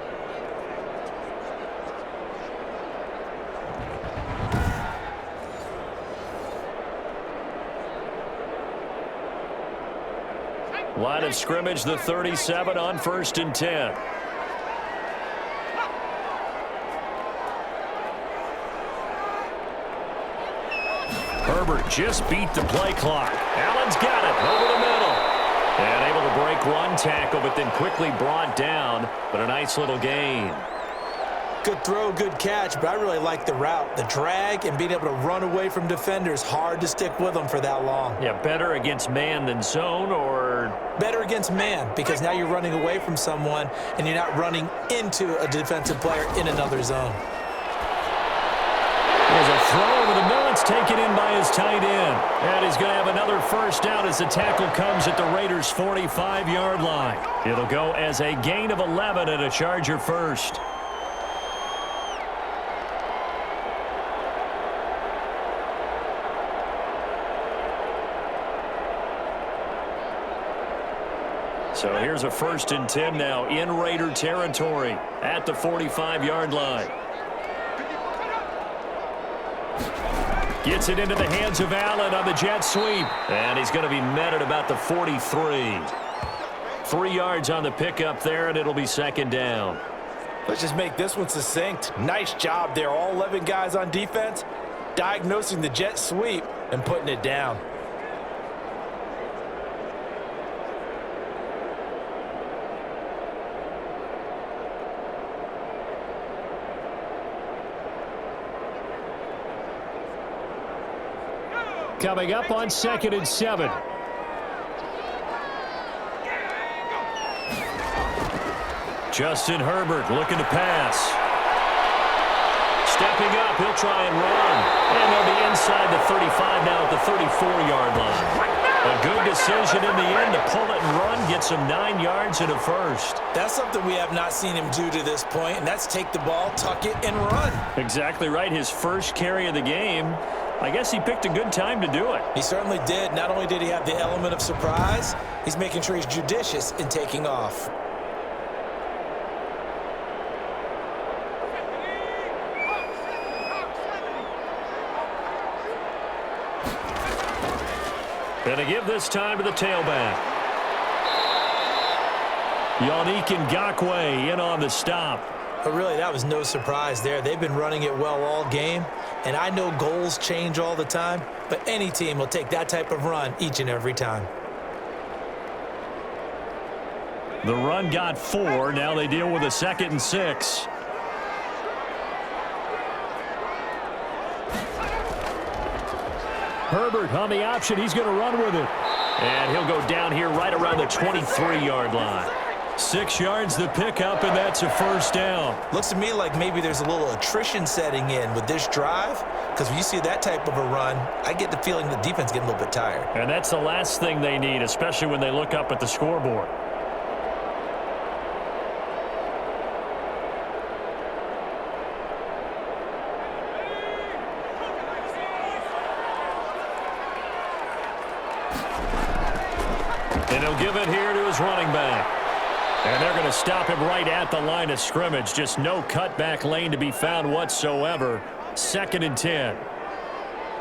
Line of scrimmage, the 37 on 1st and 10. Herbert just beat the play clock. Allen's got it over the middle. And able to break one tackle, but then quickly brought down. But a nice little gain. Good throw, good catch, but I really like the route. The drag and being able to run away from defenders, hard to stick with them for that long. Yeah, better against man than zone, or? Better against man, because now you're running away from someone and you're not running into a defensive player in another zone. There's a throw over the middle. It's taken in by his tight end. And he's going to have another first down as the tackle comes at the Raiders' 45-yard line. It'll go as a gain of 11 and a Charger first. So here's a 1st and 10 now in Raider territory at the 45-yard line. Gets it into the hands of Allen on the jet sweep. And he's going to be met at about the 43. 3 yards on the pickup there, and it'll be 2nd down. Let's just make this one succinct. Nice job there. All 11 guys on defense diagnosing the jet sweep and putting it down. Coming up on 2nd and 7. Justin Herbert looking to pass. Stepping up, he'll try and run. And they'll be inside the 35 now at the 34-yard line. A good decision in the end to pull it and run, gets him 9 yards and a first. That's something we have not seen him do to this point, and that's take the ball, tuck it, and run. Exactly right. His first carry of the game. I guess he picked a good time to do it. He certainly did. Not only did he have the element of surprise, he's making sure he's judicious in taking off. Gonna give this time to the tailback. Yannick Ngakoue in on the stop. But really, that was no surprise there. They've been running it well all game, and I know goals change all the time, but any team will take that type of run each and every time. The run got 4. Now they deal with a 2nd and 6. Herbert on the option. He's going to run with it. And he'll go down here right around the 23-yard line. 6 yards the pickup, and that's a first down. Looks to me like maybe there's a little attrition setting in with this drive, because when you see that type of a run, I get the feeling the defense getting a little bit tired. And that's the last thing they need, especially when they look up at the scoreboard. And he'll give it here to his running back. And they're going to stop him right at the line of scrimmage. Just no cutback lane to be found whatsoever. 2nd and 10.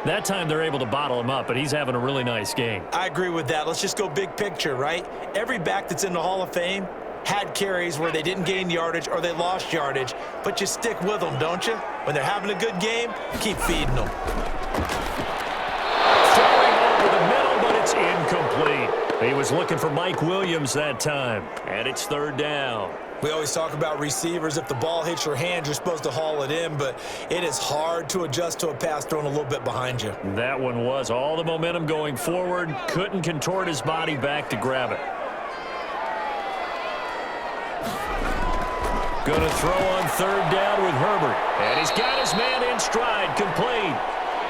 That time they're able to bottle him up, but he's having a really nice game. I agree with that. Let's just go big picture, right? Every back that's in the Hall of Fame had carries where they didn't gain yardage or they lost yardage, but you stick with them, don't you? When they're having a good game, keep feeding them. Throwing over the middle, but it's incomplete. He was looking for Mike Williams that time, and it's 3rd down. We always talk about receivers. If the ball hits your hand, you're supposed to haul it in, but it is hard to adjust to a pass thrown a little bit behind you. That one was all the momentum going forward. Couldn't contort his body back to grab it. Going to throw on 3rd down with Herbert. And he's got his man in stride, complete.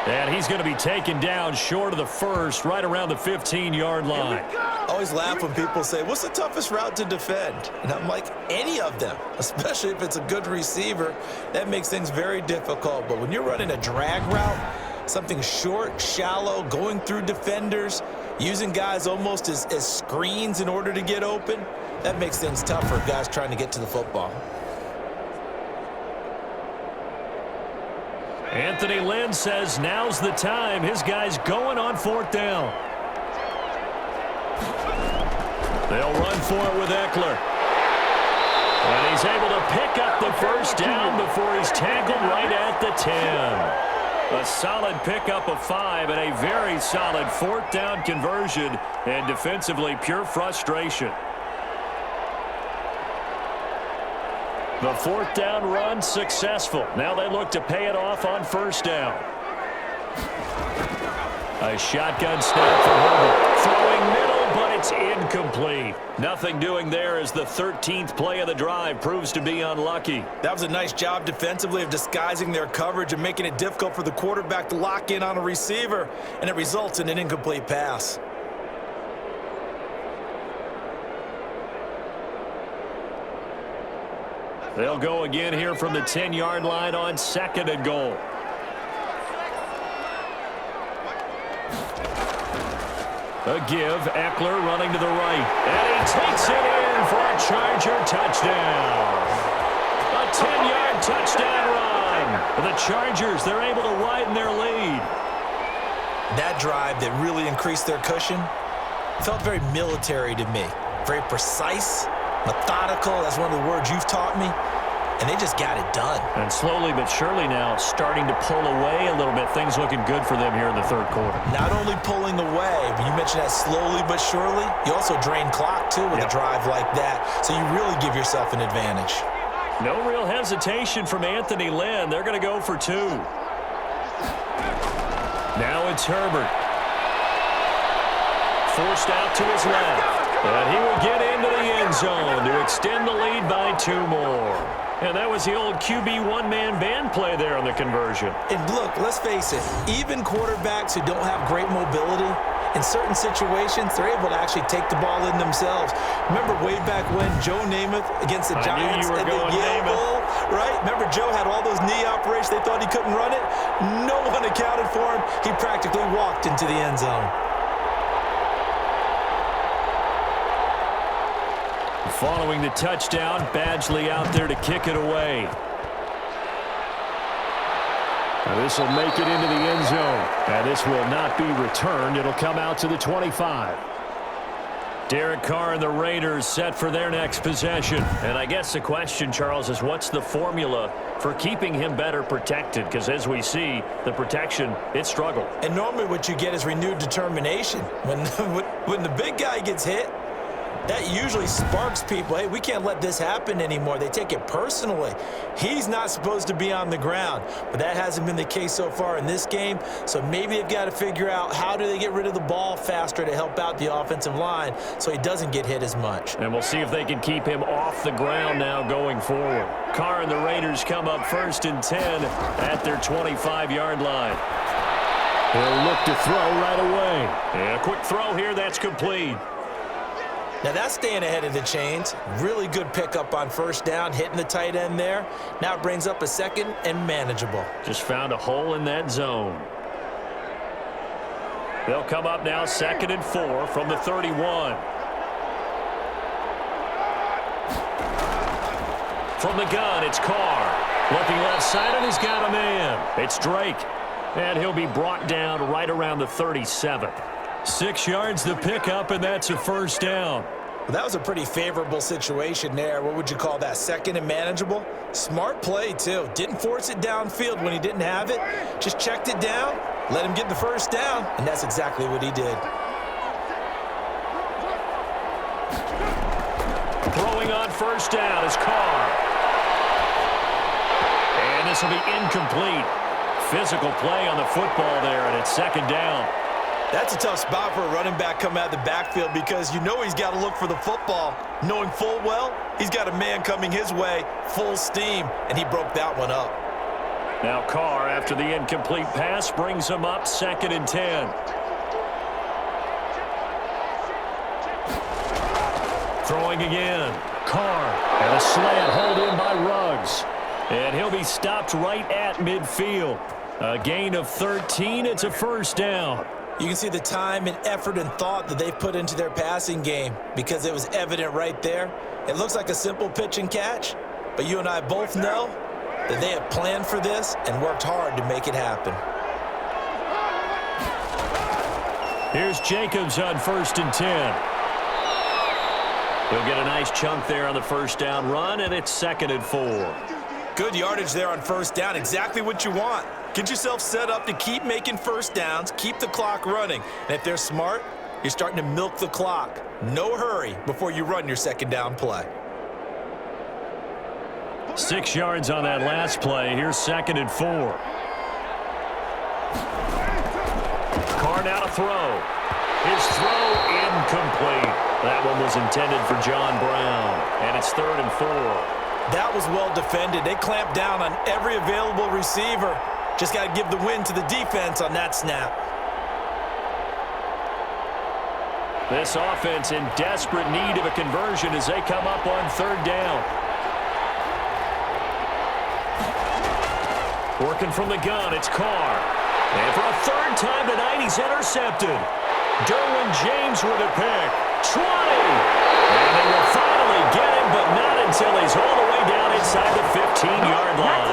And he's going to be taken down short of the first, right around the 15-yard line. I always laugh when people say, what's the toughest route to defend? And I'm like, any of them, especially if it's a good receiver. That makes things very difficult. But when you're running a drag route, something short, shallow, going through defenders, using guys almost as screens in order to get open, that makes things tough for guys trying to get to the football. Anthony Lynn says now's the time. His guy's going on 4th down. They'll run for it with Eckler. And he's able to pick up the 1st down before he's tackled right at the 10. A solid pickup of 5 and a very solid 4th down conversion, and defensively pure frustration. The 4th down run successful. Now they look to pay it off on 1st down. A shotgun snap for Herbert. Throwing middle, but it's incomplete. Nothing doing there as the 13th play of the drive proves to be unlucky. That was a nice job defensively of disguising their coverage and making it difficult for the quarterback to lock in on a receiver, and it results in an incomplete pass. They'll go again here from the 10-yard line on 2nd and goal. A give, Eckler running to the right. And he takes it in for a Charger touchdown. A 10-yard touchdown run. The Chargers, they're able to widen their lead. That drive that really increased their cushion felt very military to me. Very precise, methodical. That's one of the words you've taught me. And they just got it done. And slowly but surely now starting to pull away a little bit. Things looking good for them here in the 3rd quarter. Not only pulling away, but you mentioned that slowly but surely. You also drain clock, too, with a drive like that. So you really give yourself an advantage. No real hesitation from Anthony Lynn. They're going to go for 2. Now it's Herbert. Forced out to his left. And he will get into the end zone to extend the lead by 2 more. And that was the old QB one-man band play there on the conversion. And look, let's face it, even quarterbacks who don't have great mobility, in certain situations, they're able to actually take the ball in themselves. Remember way back when Joe Namath against the Giants and the Yale Bowl, right? Remember Joe had all those knee operations. They thought he couldn't run it. No one accounted for him. He practically walked into the end zone. Following the touchdown, Badgley out there to kick it away. This will make it into the end zone. And this will not be returned. It'll come out to the 25. Derek Carr and the Raiders set for their next possession. And I guess the question, Charles, is what's the formula for keeping him better protected? Because as we see, the protection, it struggled. And normally what you get is renewed determination. When the big guy gets hit, that usually sparks people. Hey, we can't let this happen anymore. They take it personally. He's not supposed to be on the ground, but that hasn't been the case so far in this game. So maybe they've got to figure out how do they get rid of the ball faster to help out the offensive line so he doesn't get hit as much. And we'll see if they can keep him off the ground now going forward. Carr and the Raiders come up 1st and 10 at their 25-yard line. He'll look to throw right away. And a quick throw here, that's complete. Now that's staying ahead of the chains. Really good pickup on 1st down, hitting the tight end there. Now it brings up a 2nd and manageable. Just found a hole in that zone. They'll come up now 2nd and 4 from the 31. From the gun, it's Carr. Looking left side, and he's got a man. It's Drake. And he'll be brought down right around the 37. 6 yards the pickup, and that's a first down. Well, that was a pretty favorable situation there. What would you call that? Second and manageable? Smart play, too. Didn't force it downfield when he didn't have it. Just checked it down, let him get the first down, and that's exactly what he did. Throwing on first down is Carr. And this will be incomplete. Physical play on the football there, and it's second down. That's a tough spot for a running back coming out of the backfield because you know he's got to look for the football, knowing full well he's got a man coming his way, full steam, and he broke that one up. Now Carr, after the incomplete pass, brings him up 2nd and 10. Throwing again. Carr, and a slant hold in by Ruggs. And he'll be stopped right at midfield. A gain of 13, it's a first down. You can see the time and effort and thought that they've put into their passing game because it was evident right there. It looks like a simple pitch and catch, but you and I both know that they have planned for this and worked hard to make it happen. Here's Jacobs on 1st and 10. He'll get a nice chunk there on the first down run, and it's 2nd and 4. Good yardage there on first down, exactly what you want. Get yourself set up to keep making first downs, keep the clock running. And if they're smart, you're starting to milk the clock. No hurry before you run your second down play. 6 yards on that last play. Here's 2nd and 4. Carr now to throw. His throw incomplete. That one was intended for John Brown. And it's 3rd and 4. That was well defended. They clamped down on every available receiver. Just got to give the win to the defense on that snap. This offense in desperate need of a conversion as they come up on 3rd down. Working from the gun, it's Carr. And for a 3rd time tonight, he's intercepted. Derwin James with a pick. 20! And they will finally get him, but not until he's all the way down inside the 15-yard line.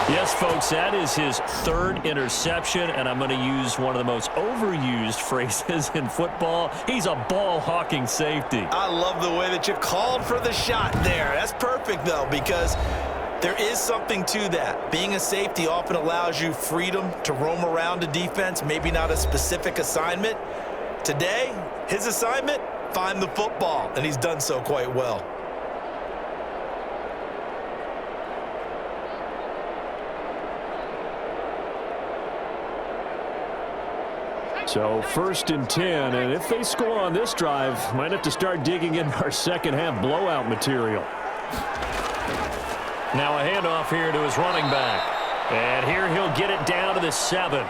Yes, folks, that is his 3rd interception, and I'm going to use one of the most overused phrases in football. He's a ball-hawking safety. I love the way that you called for the shot there. That's perfect, though, because there is something to that. Being a safety often allows you freedom to roam around a defense, maybe not a specific assignment. Today, his assignment, find the football, and he's done so quite well. So 1st and 10, and if they score on this drive, might have to start digging in our second half blowout material. Now a handoff here to his running back. And here he'll get it down to the 7.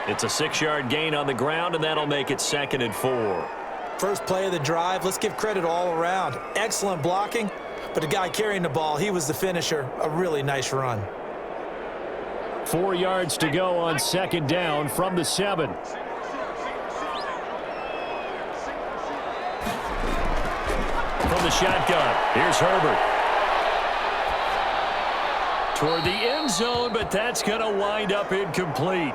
It's a 6-yard gain on the ground, and that'll make it 2nd and 4. First play of the drive, let's give credit all around. Excellent blocking, but the guy carrying the ball, he was the finisher. A really nice run. 4 yards to go on 2nd down from the 7. From the shotgun, here's Herbert. Toward the end zone, but that's going to wind up incomplete.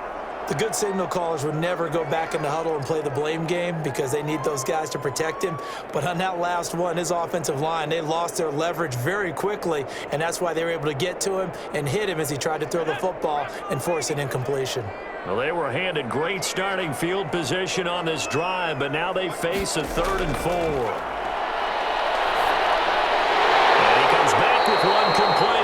The good signal callers would never go back in the huddle and play the blame game because they need those guys to protect him. But on that last one, his offensive line, they lost their leverage very quickly, and that's why they were able to get to him and hit him as he tried to throw the football and force an incompletion. Well, they were handed great starting field position on this drive, but now they face a 3rd and 4. And he comes back with one complete.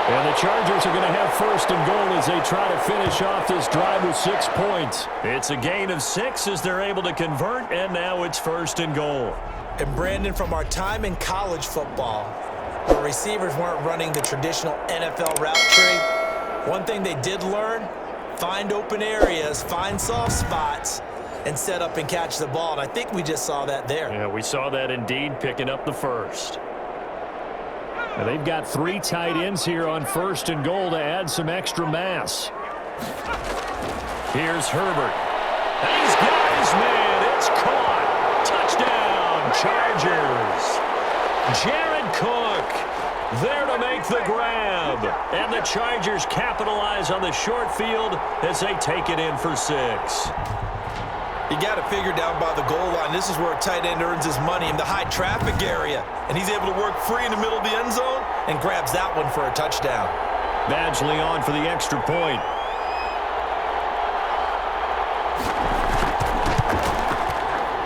And the Chargers are going to have 1st and goal as they try to finish off this drive with 6 points. It's a gain of 6 as they're able to convert, and now it's 1st and goal. And Brandon, from our time in college football, the receivers weren't running the traditional NFL route tree. One thing they did learn, find open areas, find soft spots, and set up and catch the ball. And I think we just saw that there. Yeah, we saw that indeed, picking up the 1st. Now they've got 3 tight ends here on 1st and goal to add some extra mass. Here's Herbert. And he's got his man. It's caught. Touchdown, Chargers. Jared Cook. There to make the grab. And the Chargers capitalize on the short field as they take it in for 6. You got to figure down by the goal line. This is where a tight end earns his money in the high traffic area. And he's able to work free in the middle of the end zone and grabs that one for a touchdown. Badgley on for the extra point.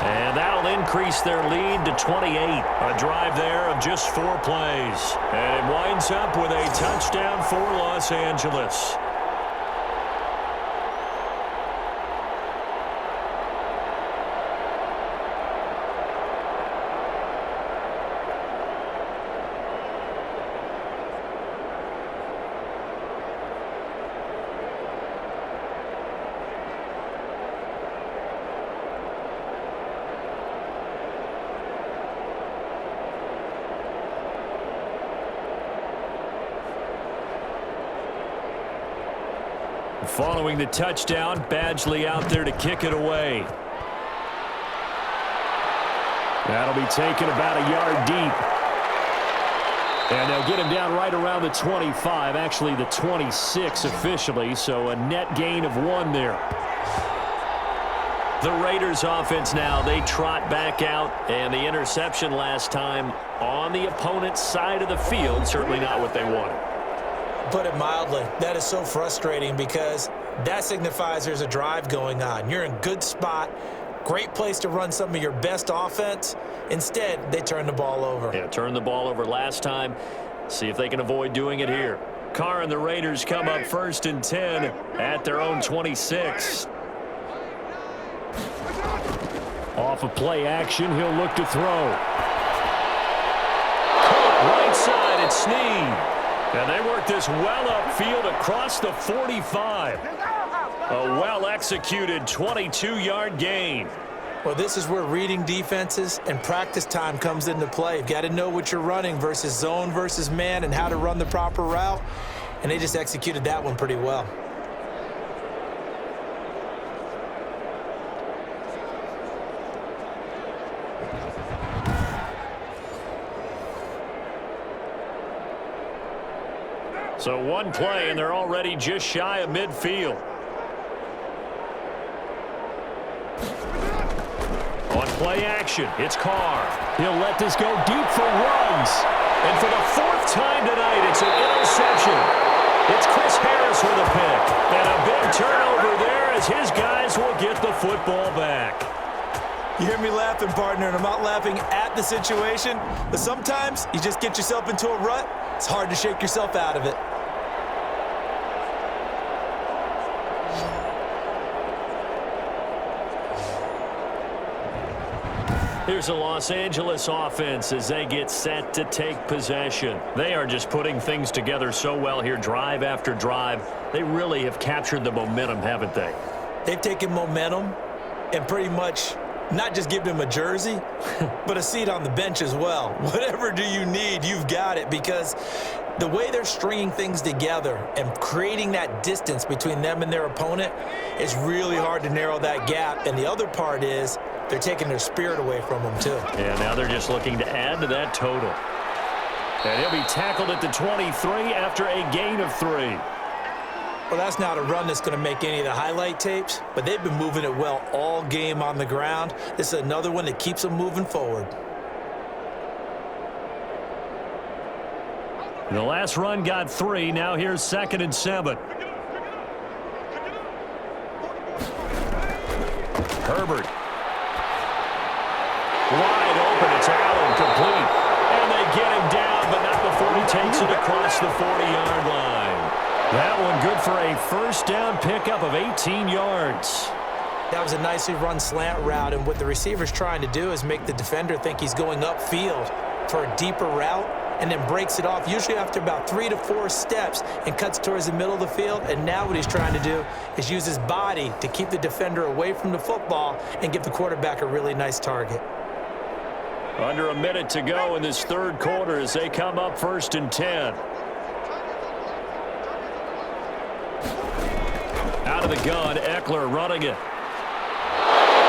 And that'll increase their lead to 28. A drive there of just 4 plays. And it winds up with a touchdown for Los Angeles. Following the touchdown, Badgley out there to kick it away. That'll be taken about a yard deep. And they'll get him down right around the 25, actually the 26 officially, so a net gain of 1 there. The Raiders offense now, they trot back out, and the interception last time on the opponent's side of the field, certainly not what they wanted. Put it mildly, that is so frustrating because that signifies there's a drive going on. You're in a good spot, great place to run some of your best offense. Instead, they turn the ball over. Yeah, turned the ball over last time. See if they can avoid doing it here. Carr and the Raiders come up 1st and 10 at their own 26. Off of play action, he'll look to throw. Right side, it's Snead. And they work this well upfield across the 45. A well-executed 22-yard gain. Well, this is where reading defenses and practice time comes into play. You've got to know what you're running versus zone versus man and how to run the proper route. And they just executed that one pretty well. So 1 play, and they're already just shy of midfield. On play action, it's Carr. He'll let this go deep for runs. And for the 4th time tonight, it's an interception. It's Chris Harris with a pick. And a big turnover there as his guys will get the football back. You hear me laughing, partner, and I'm not laughing at the situation, but sometimes you just get yourself into a rut. It's hard to shake yourself out of it. Here's the Los Angeles offense as they get set to take possession. They are just putting things together so well here, drive after drive. They really have captured the momentum, haven't they? They've taken momentum and pretty much not just given him a jersey, but a seat on the bench as well. Whatever do you need, you've got it, because the way they're stringing things together and creating that distance between them and their opponent is really hard to narrow that gap. And the other part is they're taking their spirit away from them, too. Yeah, now they're just looking to add to that total. And he'll be tackled at the 23 after a gain of 3. Well, that's not a run that's going to make any of the highlight tapes, but they've been moving it well all game on the ground. This is another one that keeps them moving forward. The last run got 3. Now here's 2nd and 7. Herbert. Wide open. It's Allen, complete. And they get him down, but not before he takes it across the 40-yard line. That one good for a 1st down pickup of 18 yards. That was a nicely run slant route, and what the receiver's trying to do is make the defender think he's going upfield for a deeper route, and then breaks it off, usually after about 3 to 4 steps, and cuts towards the middle of the field. And now what he's trying to do is use his body to keep the defender away from the football and give the quarterback a really nice target. Under a minute to go in this 3rd quarter as they come up 1st and 10. Out of the gun, Eckler running it.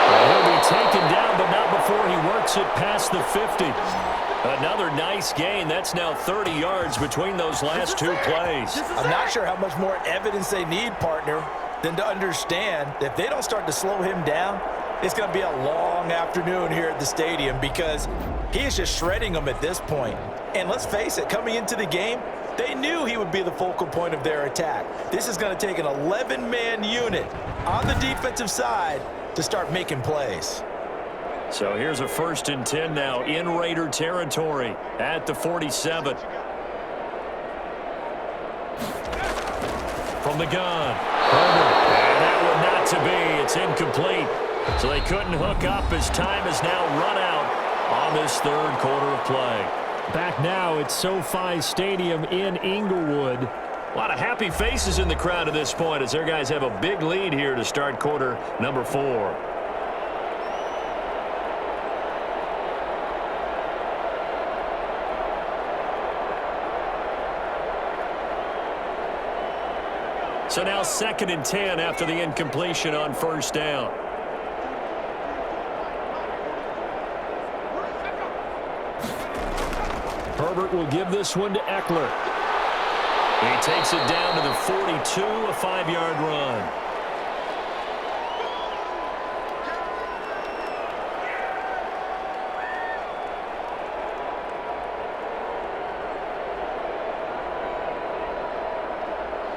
And he'll be taken down, but not before he works it past the 50. Another nice gain. That's now 30 yards between those last two plays. I'm not sure how much more evidence they need, partner, than to understand that if they don't start to slow him down, it's going to be a long afternoon here at the stadium because he is just shredding them at this point. And let's face it, coming into the game, they knew he would be the focal point of their attack. This is going to take an 11-man unit on the defensive side to start making plays. So here's a 1st and 10 now in Raider territory at the 47. From the gun. And that one not to be. It's incomplete. So they couldn't hook up as time has now run out on this third quarter of play. Back now at SoFi Stadium in Inglewood. A lot of happy faces in the crowd at this point as their guys have a big lead here to start quarter number 4. So now 2nd and 10 after the incompletion on 1st down. Herbert will give this one to Eckler. He takes it down to the 42, a 5-yard run.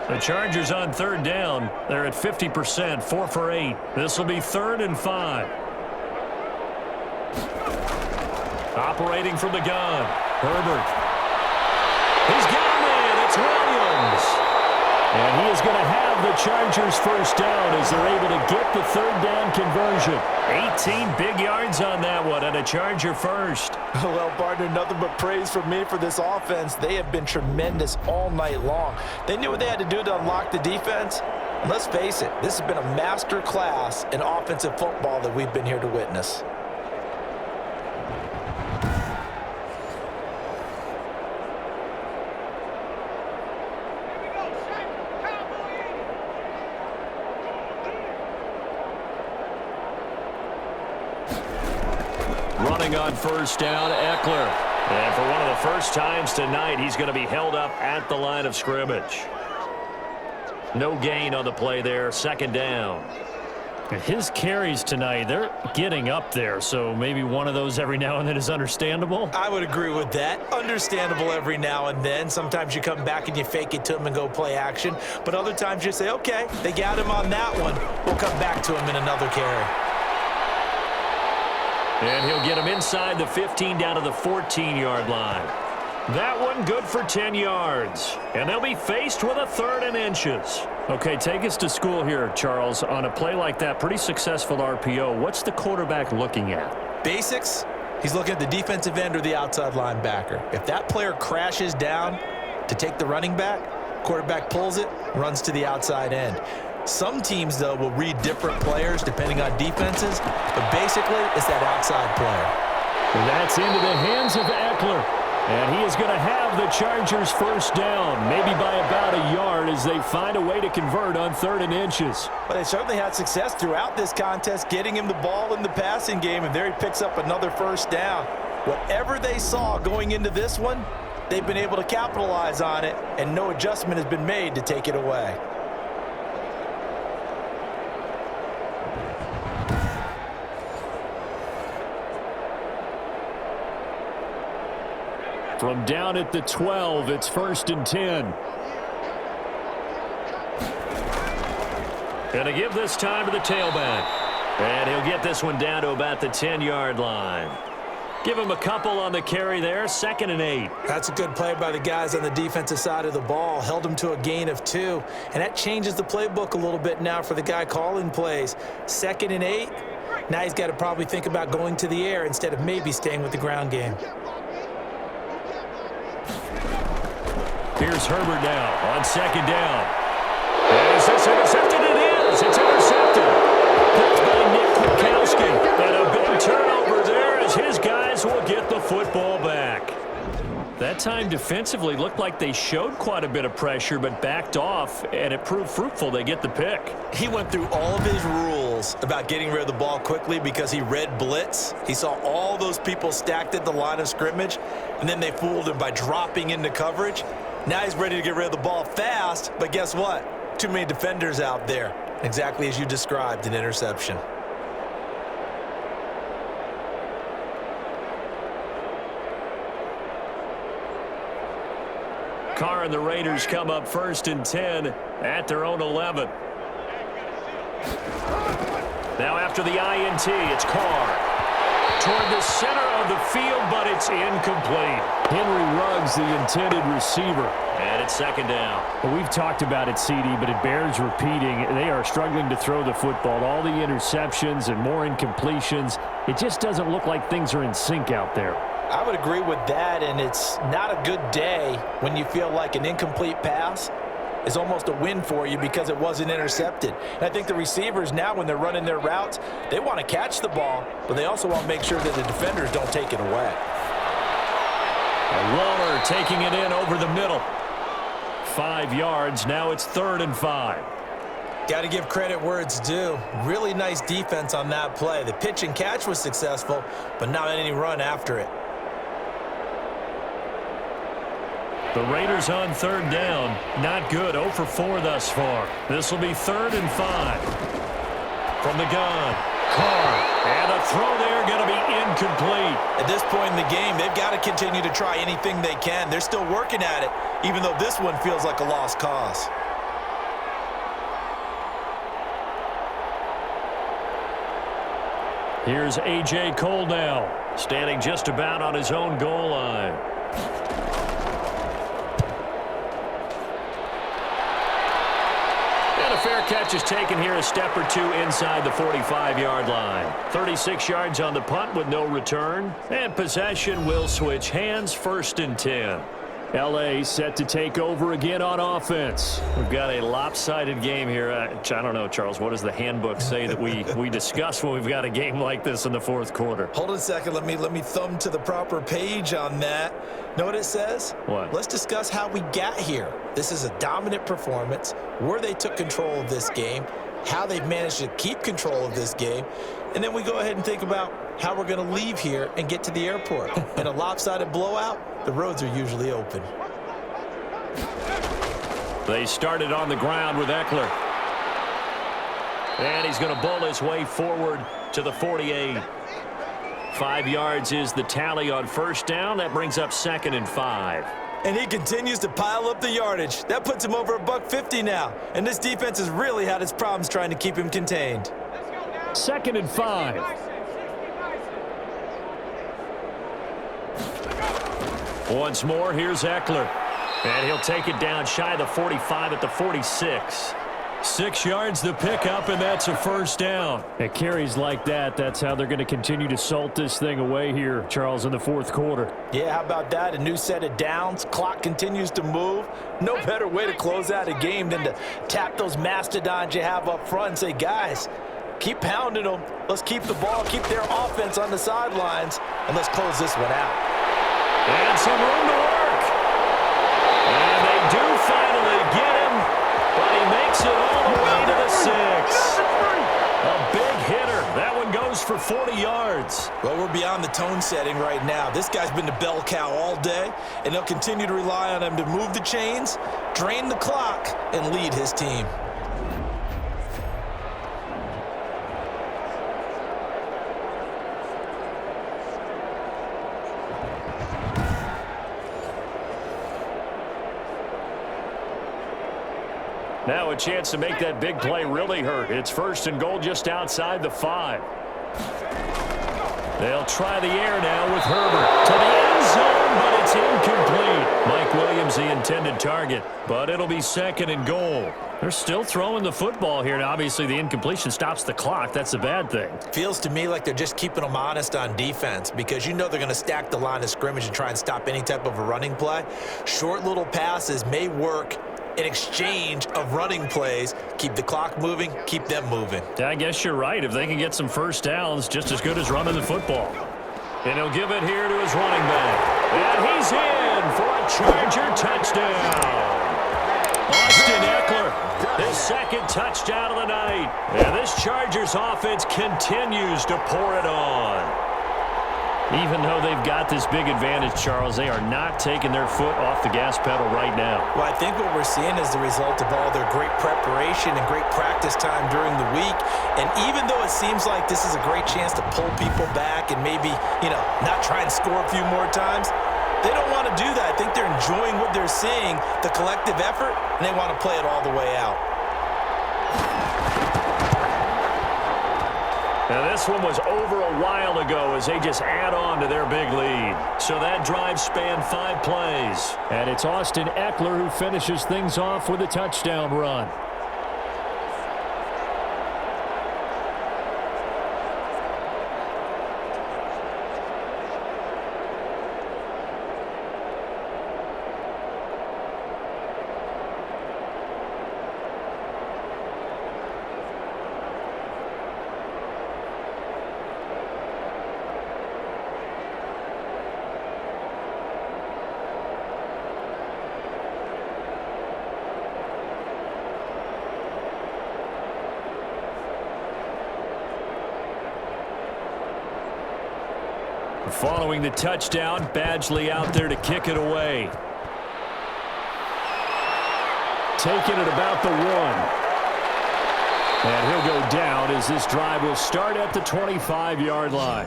The Chargers on 3rd down. They're at 50%, 4 for 8. This will be 3rd and 5. Operating from the gun. Herbert. He's got it. It's Williams. And he is going to have the Chargers 1st down as they're able to get the 3rd down conversion. 18 big yards on that one and a Charger 1st. Well, partner, nothing but praise from me for this offense. They have been tremendous all night long. They knew what they had to do to unlock the defense. And let's face it, this has been a master class in offensive football that we've been here to witness. Running on 1st down, Eckler. And for one of the first times tonight, he's going to be held up at the line of scrimmage. No gain on the play there, 2nd down. His carries tonight, they're getting up there, so maybe one of those every now and then is understandable. I would agree with that. Understandable every now and then. Sometimes you come back and you fake it to him and go play action. But other times you say, okay, they got him on that one. We'll come back to him in another carry. And he'll get him inside the 15 down to the 14-yard line. That one good for 10 yards. And they'll be faced with a 3rd and inches. Okay, take us to school here, Charles. On a play like that, pretty successful RPO. What's the quarterback looking at? Basics. He's looking at the defensive end or the outside linebacker. If that player crashes down to take the running back, quarterback pulls it, runs to the outside end. Some teams, though, will read different players depending on defenses, but basically it's that outside player. And that's into the hands of Eckler. And he is going to have the Chargers 1st down, maybe by about a yard as they find a way to convert on 3rd and inches. But they certainly had success throughout this contest getting him the ball in the passing game, and there he picks up another 1st down. Whatever they saw going into this one, they've been able to capitalize on it, and no adjustment has been made to take it away. From down at the 12, it's 1st and 10. Going to give this time to the tailback. And he'll get this one down to about the 10-yard line. Give him a couple on the carry there, 2nd and 8. That's a good play by the guys on the defensive side of the ball. Held him to a gain of 2. And that changes the playbook a little bit now for the guy calling plays. 2nd and 8. Now he's got to probably think about going to the air instead of maybe staying with the ground game. Here's Herbert now on 2nd down. Is this intercepted? It is. It's intercepted. Picked by Nick Kwiatkowski. And a big turnover there as his guys will get the football back. That time defensively looked like they showed quite a bit of pressure but backed off, and it proved fruitful. They get the pick. He went through all of his rules rules about getting rid of the ball quickly because he read blitz. He saw all those people stacked at the line of scrimmage, and then they fooled him by dropping into coverage. Now he's ready to get rid of the ball fast, but guess what? Too many defenders out there. Exactly as you described, an interception. Carr and the Raiders come up 1st and 10 at their own 11. Now after the INT, it's Carr. Toward the center of the field, but it's incomplete. Henry Ruggs, the intended receiver. And it's 2nd down. Well, we've talked about it, CD, but it bears repeating. They are struggling to throw the football. All the interceptions and more incompletions. It just doesn't look like things are in sync out there. I would agree with that, and it's not a good day when you feel like an incomplete pass is almost a win for you because it wasn't intercepted. And I think the receivers now, when they're running their routes, they want to catch the ball, but they also want to make sure that the defenders don't take it away. Waller taking it in over the middle. 5 yards. Now it's 3rd and 5. Got to give credit where it's due. Really nice defense on that play. The pitch and catch was successful, but not any run after it. The Raiders on 3rd down. Not good. 0 for 4 thus far. This will be 3rd and 5. From the gun, Carr. And a throw there going to be incomplete. At this point in the game, they've got to continue to try anything they can. They're still working at it, even though this one feels like a lost cause. Here's A.J. Cole now, standing just about on his own goal line. And a fair catch is taken here, a step or two inside the 45-yard line. 36 yards on the punt with no return. And possession will switch hands, 1st and 10. L.A. set to take over again on offense. We've got a lopsided game here. I don't know, Charles, what does the handbook say that we discuss when we've got a game like this in the 4th quarter? Hold on a second. Let me thumb to the proper page on that. Know what it says? What? Let's discuss how we got here. This is a dominant performance, where they took control of this game, how they've managed to keep control of this game, and then we go ahead and think about how we're going to leave here and get to the airport. In a lopsided blowout, the roads are usually open. They started on the ground with Eckler. And he's going to bowl his way forward to the 48. 5 yards is the tally on 1st down. That brings up 2nd and 5. And he continues to pile up the yardage. That puts him over $150 now. And this defense has really had its problems trying to keep him contained. 2nd and 5. Once more, here's Eckler. And he'll take it down shy of the 45 at the 46. 6 yards the pickup, and that's a 1st down. It carries like that. That's how they're going to continue to salt this thing away here, Charles, in the 4th quarter. Yeah, how about that? A new set of downs. Clock continues to move. No better way to close out a game than to tap those mastodons you have up front and say, guys, keep pounding them. Let's keep the ball, keep their offense on the sidelines, and let's close this one out. And some room to work. And they do finally get him, but he makes it all the way to the 6. A big hitter. That one goes for 40 yards. Well, we're beyond the tone setting right now. This guy's been the bell cow all day, and they'll continue to rely on him to move the chains, drain the clock, and lead his team. Now a chance to make that big play really hurt. It's 1st and goal just outside the 5. They'll try the air now with Herbert to the end zone, but it's incomplete. Mike Williams, the intended target, but it'll be 2nd and goal. They're still throwing the football here, and obviously the incompletion stops the clock. That's a bad thing. Feels to me like they're just keeping them honest on defense because you know they're going to stack the line of scrimmage and try and stop any type of a running play. Short little passes may work in exchange of running plays. Keep the clock moving, keep them moving. I guess you're right. If they can get some 1st downs, just as good as running the football. And he'll give it here to his running back. And he's in for a Charger touchdown. Austin Eckler, his second touchdown of the night. And this Chargers offense continues to pour it on. Even though they've got this big advantage, Charles, they are not taking their foot off the gas pedal right now. Well, I think what we're seeing is the result of all their great preparation and great practice time during the week. And even though it seems like this is a great chance to pull people back and maybe, not try and score a few more times, they don't want to do that. I think they're enjoying what they're seeing, the collective effort, and they want to play it all the way out. Now, this one was over a while ago as they just add on to their big lead. So that drive spanned 5 plays. And it's Austin Eckler who finishes things off with a touchdown run. Following the touchdown, Badgley out there to kick it away. Taking it about the 1. And he'll go down as this drive will start at the 25-yard line.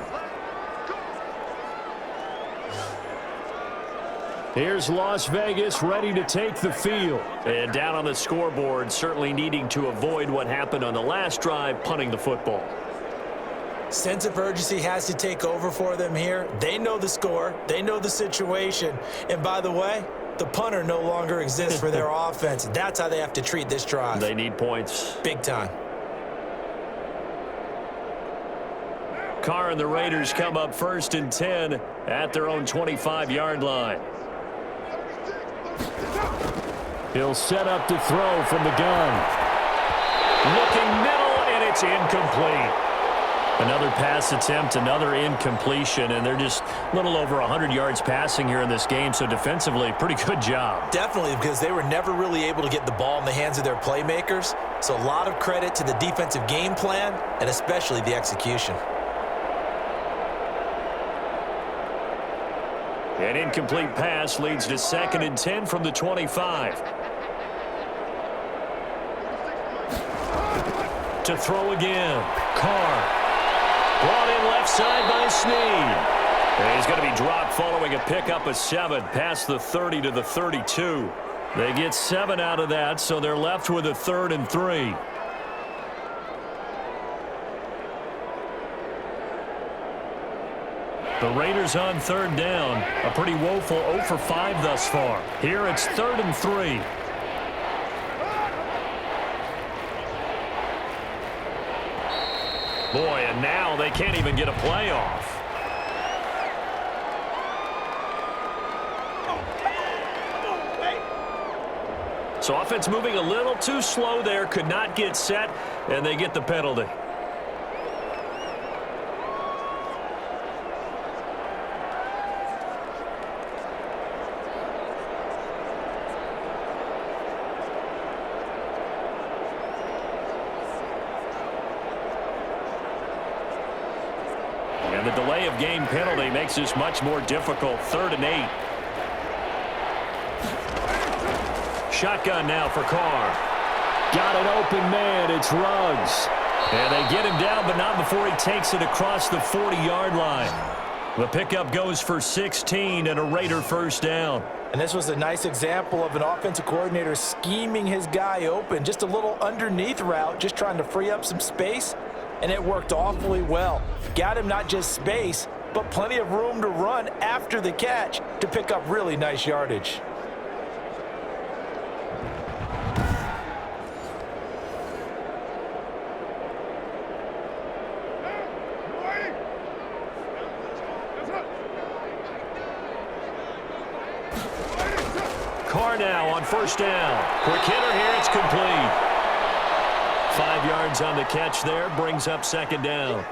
Here's Las Vegas ready to take the field. And down on the scoreboard, certainly needing to avoid what happened on the last drive, punting the football. Sense of urgency has to take over for them here. They know the score. They know the situation. And by the way, the punter no longer exists for their offense. That's how they have to treat this drive. They need points. Big time. Carr and the Raiders come up 1st and 10 at their own 25-yard line. He'll set up to throw from the gun. Looking middle, and it's incomplete. Another pass attempt, another incompletion, and they're just a little over 100 yards passing here in this game, so defensively, pretty good job. Definitely, because they were never really able to get the ball in the hands of their playmakers, so a lot of credit to the defensive game plan, and especially the execution. An incomplete pass leads to 2nd and 10 from the 25. To throw again, Carr. Brought in left side by Snead. And he's going to be dropped following a pickup of 7 past the 30 to the 32. They get 7 out of that, so they're left with a 3rd and 3. The Raiders on 3rd down. A pretty woeful 0 for 5 thus far. Here it's 3rd and 3. Boy, and now they can't even get a play off. So offense moving a little too slow there, could not get set, and they get the penalty. And the delay of game penalty makes this much more difficult. 3rd and 8. Shotgun now for Carr. Got an open man. It's Ruggs. And they get him down, but not before he takes it across the 40-yard line. The pickup goes for 16 and a Raider 1st down. And this was a nice example of an offensive coordinator scheming his guy open. Just a little underneath route, just trying to free up some space. And it worked awfully well. Got him not just space, but plenty of room to run after the catch to pick up really nice yardage. Carr now on 1st down. Quick hitter here, it's complete. 5 yards on the catch there, brings up 2nd down.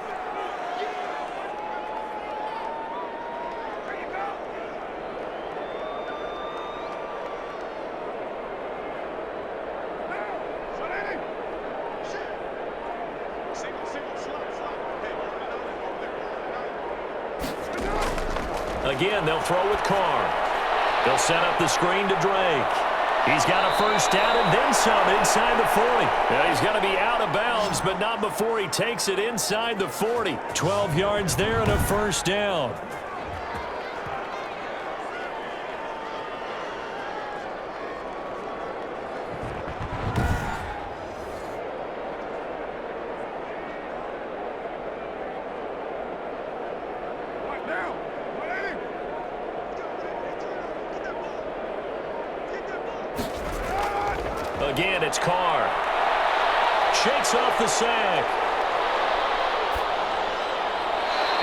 Again, they'll throw with Carr. They'll set up the screen to Drake. He's got a first down and then some inside the 40. Yeah, he's got to be out of bounds, but not before he takes it inside the 40. 12 yards there and a first down. Again, it's Carr. Shakes off the sack.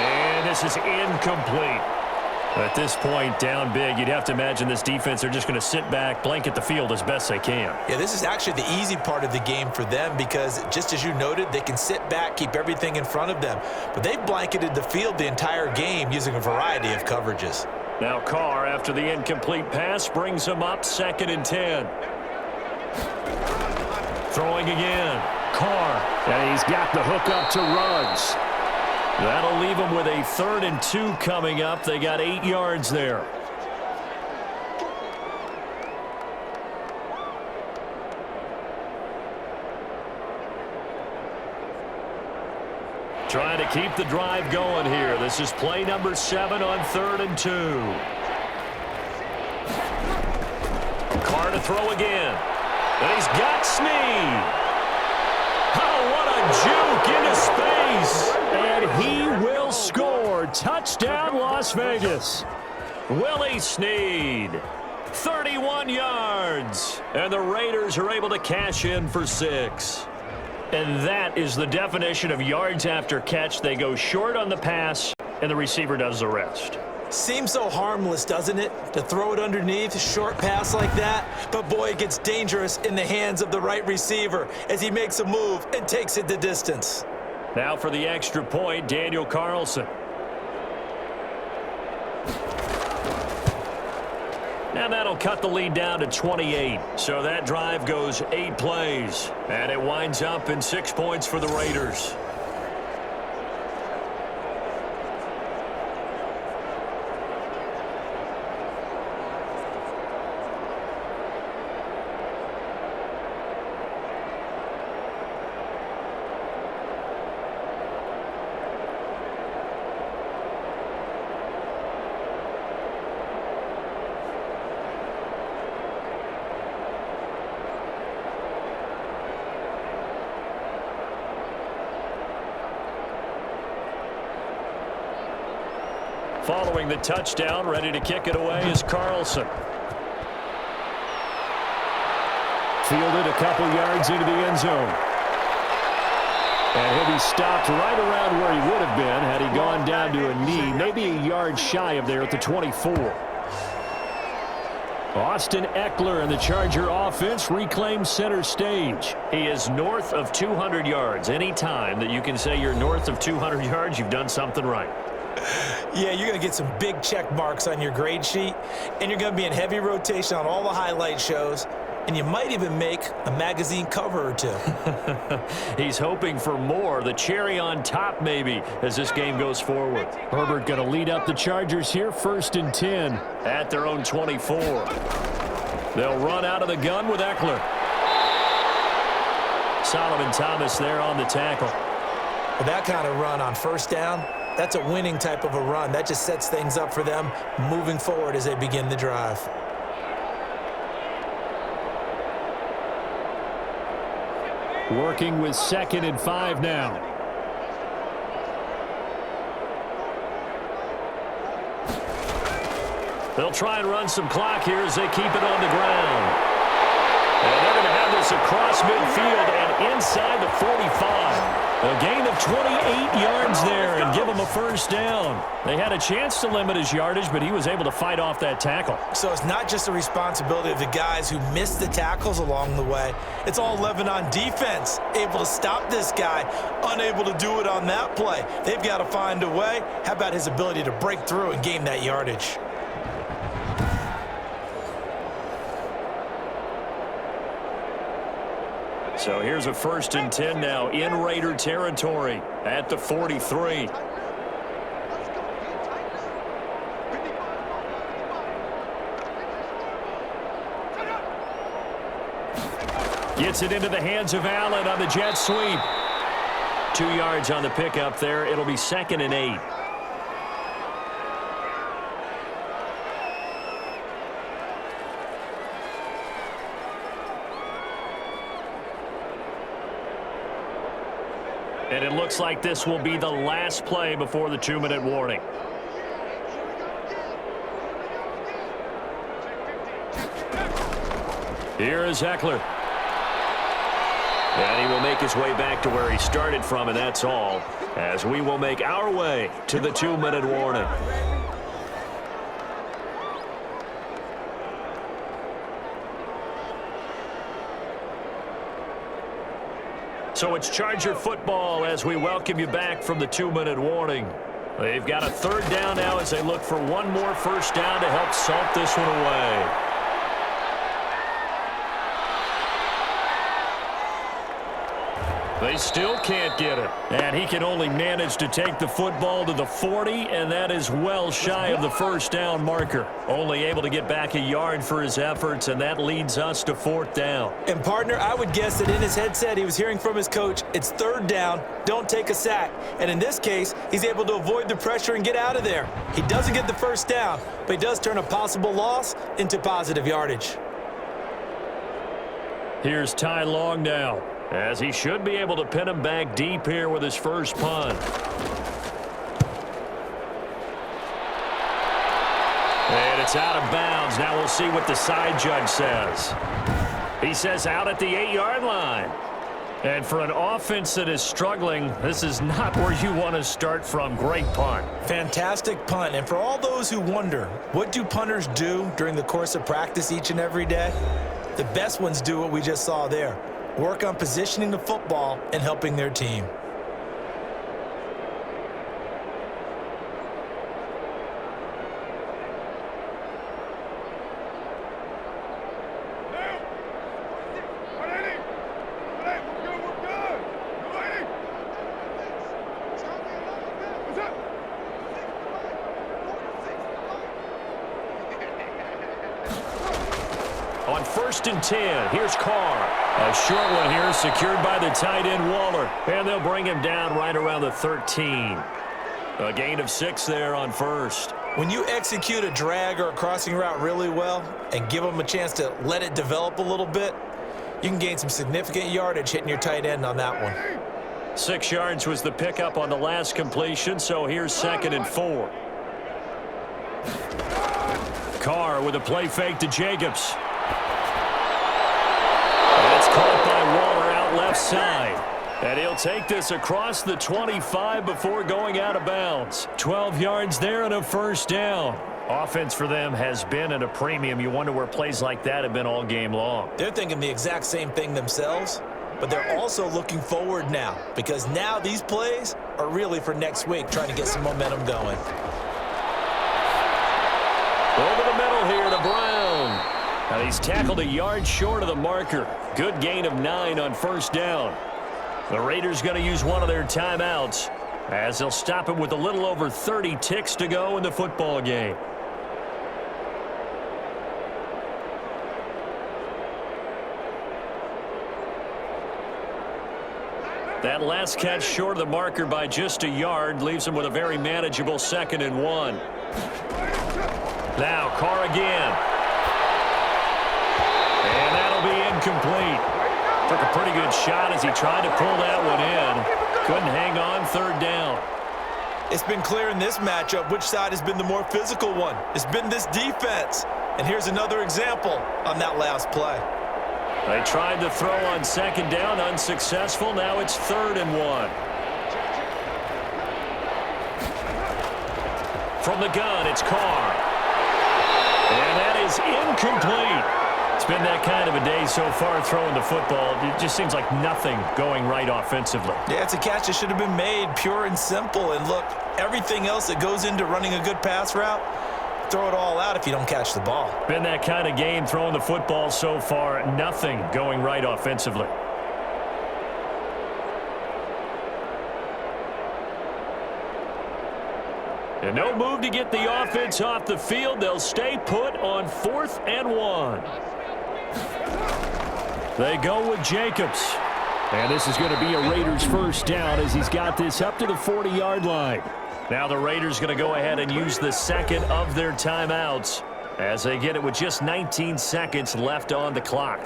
And this is incomplete. At this point, down big, you'd have to imagine this defense, they're just going to sit back, blanket the field as best they can. Yeah, this is actually the easy part of the game for them because, just as you noted, they can sit back, keep everything in front of them. But they've blanketed the field the entire game using a variety of coverages. Now Carr, after the incomplete pass, brings him up 2nd and 10. Throwing again. Carr. And he's got the hook up to Ruggs. That'll leave him with a 3rd and 2 coming up. They got 8 yards there. Trying to keep the drive going here. This is play number 7 on 3rd and 2. Carr to throw again. And he's got Snead. Oh, what a juke into space. And he will score. Touchdown, Las Vegas. Willie Snead. 31 yards. And the Raiders are able to cash in for 6. And that is the definition of yards after catch. They go short on the pass, and the receiver does the rest. Seems so harmless, doesn't it, to throw it underneath, a short pass like that? But boy, it gets dangerous in the hands of the right receiver as he makes a move and takes it the distance. Now for the extra point, Daniel Carlson. And that'll cut the lead down to 28. So that drive goes 8 plays. And it winds up in 6 points for the Raiders. Following the touchdown, ready to kick it away is Carlson. Fielded a couple yards into the end zone. And he'll be stopped right around where he would have been had he gone down to a knee, maybe a yard shy of there at the 24. Austin Eckler and the Charger offense reclaims center stage. He is north of 200 yards. Any time that you can say you're north of 200 yards, you've done something right. Yeah, you're going to get some big check marks on your grade sheet, and you're going to be in heavy rotation on all the highlight shows, and you might even make a magazine cover or 2. He's hoping for more, the cherry on top maybe, as this game goes forward. Herbert going to lead up the Chargers here, 1st and 10 at their own 24. They'll run out of the gun with Eckler. Solomon Thomas there on the tackle. With that kind of run on 1st down, that's a winning type of a run. That just sets things up for them moving forward as they begin the drive. Working with 2nd and 5 now. They'll try and run some clock here as they keep it on the ground. And they're going to have this across midfield and inside the 45. A gain of 28 yards there and give him a 1st down. They had a chance to limit his yardage, but he was able to fight off that tackle. So it's not just the responsibility of the guys who missed the tackles along the way. It's all 11 on defense, able to stop this guy, unable to do it on that play. They've got to find a way. How about his ability to break through and gain that yardage? So here's a 1st and 10 now in Raider territory at the 43. Gets it into the hands of Allen on the jet sweep. 2 yards on the pickup there. It'll be 2nd and 8. And it looks like this will be the last play before the 2-minute warning. Here is Eckler. And he will make his way back to where he started from, and that's all, as we will make our way to the 2-minute warning. So it's Charger football as we welcome you back from the 2-minute warning. They've got a 3rd down now as they look for one more first down to help salt this one away. They still can't get it. And he can only manage to take the football to the 40, and that is well shy of the first down marker. Only able to get back a yard for his efforts, and that leads us to 4th down. And, partner, I would guess that in his headset he was hearing from his coach, it's 3rd down, don't take a sack. And in this case, he's able to avoid the pressure and get out of there. He doesn't get the first down, but he does turn a possible loss into positive yardage. Here's Ty Long now, as he should be able to pin him back deep here with his first punt. And it's out of bounds. Now we'll see what the side judge says. He says out at the 8-yard line. And for an offense that is struggling, this is not where you want to start from. Great punt. Fantastic punt. And for all those who wonder, what do punters do during the course of practice each and every day? The best ones do what we just saw there. Work on positioning the football and helping their team. On 1st and 10, here's Carr. A short one here, secured by the tight end Waller. And they'll bring him down right around the 13. A gain of 6 there on 1st. When you execute a drag or a crossing route really well and give them a chance to let it develop a little bit, you can gain some significant yardage hitting your tight end on that one. 6 yards was the pickup on the last completion, so here's 2nd and 4. Carr with a play fake to Jacobs. That's caught by Waller out left side. And he'll take this across the 25 before going out of bounds. 12 yards there and a first down. Offense for them has been at a premium. You wonder where plays like that have been all game long. They're thinking the exact same thing themselves, but they're also looking forward now, because now these plays are really for next week, trying to get some momentum going. Over the middle here to Brown. And he's tackled a yard short of the marker. Good gain of 9 on first down. The Raiders going to use one of their timeouts as they'll stop it with a little over 30 ticks to go in the football game. That last catch short of the marker by just a yard leaves him with a very manageable 2nd and 1. Now Carr again. And that'll be incomplete. Took a pretty good shot as he tried to pull that one in. Couldn't hang on 3rd down. It's been clear in this matchup which side has been the more physical one. It's been this defense. And here's another example on that last play. They tried to throw on 2nd down, unsuccessful. Now it's 3rd and 1. From the gun, it's Carr. And that is incomplete. It's been that kind of a day so far throwing the football. It just seems like nothing going right offensively. Yeah, it's a catch that should have been made, pure and simple. And look, everything else that goes into running a good pass route, throw it all out if you don't catch the ball. Been that kind of game throwing the football so far. Nothing going right offensively. And no move to get the offense off the field. They'll stay put on 4th and 1. They go with Jacobs. And this is going to be a Raiders first down as he's got this up to the 40-yard line. Now the Raiders going to go ahead and use the second of their timeouts as they get it with just 19 seconds left on the clock.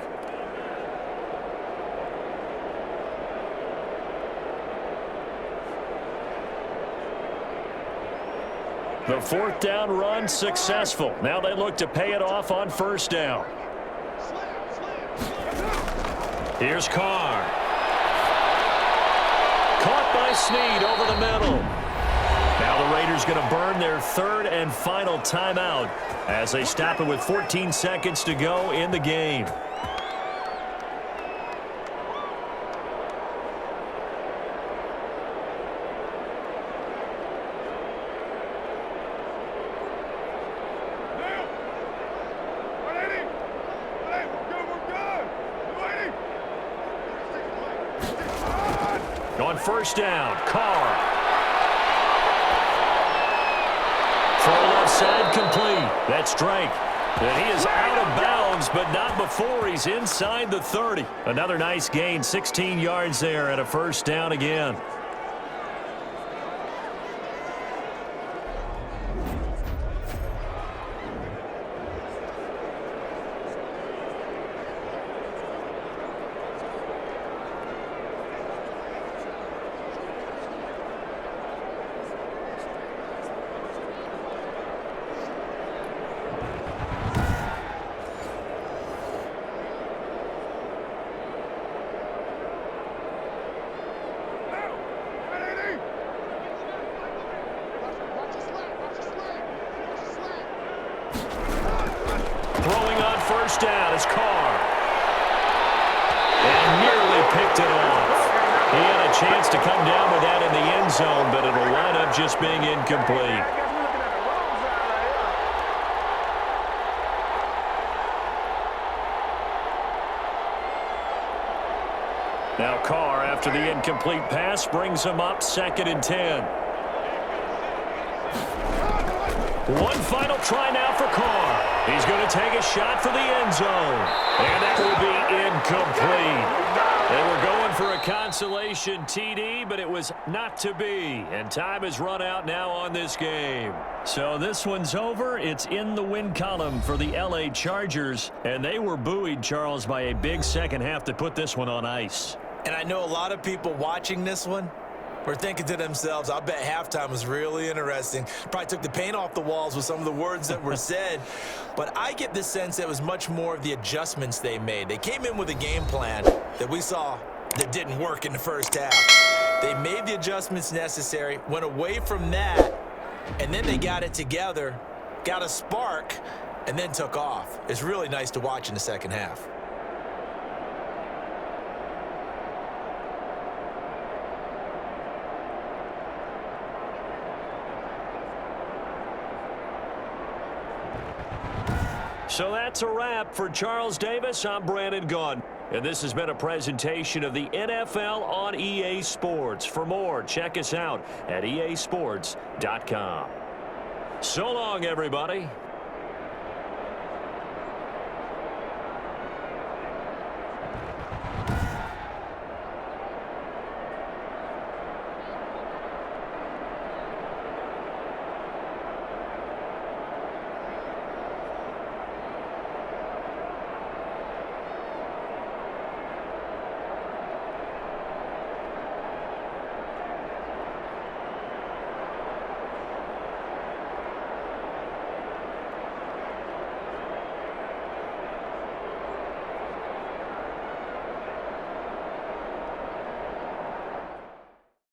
The fourth down run successful. Now they look to pay it off on first down. Here's Carr. Caught by Snead over the middle. Now the Raiders going to burn their third and final timeout as they stop it with 14 seconds to go in the game. On first down, Carr. Throw left side complete. That's Drake. And he is out of bounds, but not before he's inside the 30. Another nice gain, 16 yards there and a first down again. First down is Carr. And nearly picked it off. He had a chance to come down with that in the end zone, but it'll wind up just being incomplete. Now Carr, after the incomplete pass, brings him up 2nd and 10. One final try now for Carr. He's going to take a shot for the end zone. And that will be incomplete. They were going for a consolation TD, but it was not to be. And time has run out now on this game. So this one's over. It's in the win column for the LA Chargers. And they were buoyed, Charles, by a big second half to put this one on ice. And I know a lot of people watching this one were thinking to themselves, I bet halftime was really interesting. Probably took the paint off the walls with some of the words that were said. But I get the sense it was much more of the adjustments they made. They came in with a game plan that we saw that didn't work in the first half. They made the adjustments necessary, went away from that, and then they got it together, got a spark, and then took off. It's really nice to watch in the second half. So that's a wrap for Charles Davis. I'm Brandon Gaudin. And this has been a presentation of the NFL on EA Sports. For more, check us out at easports.com. So long, everybody.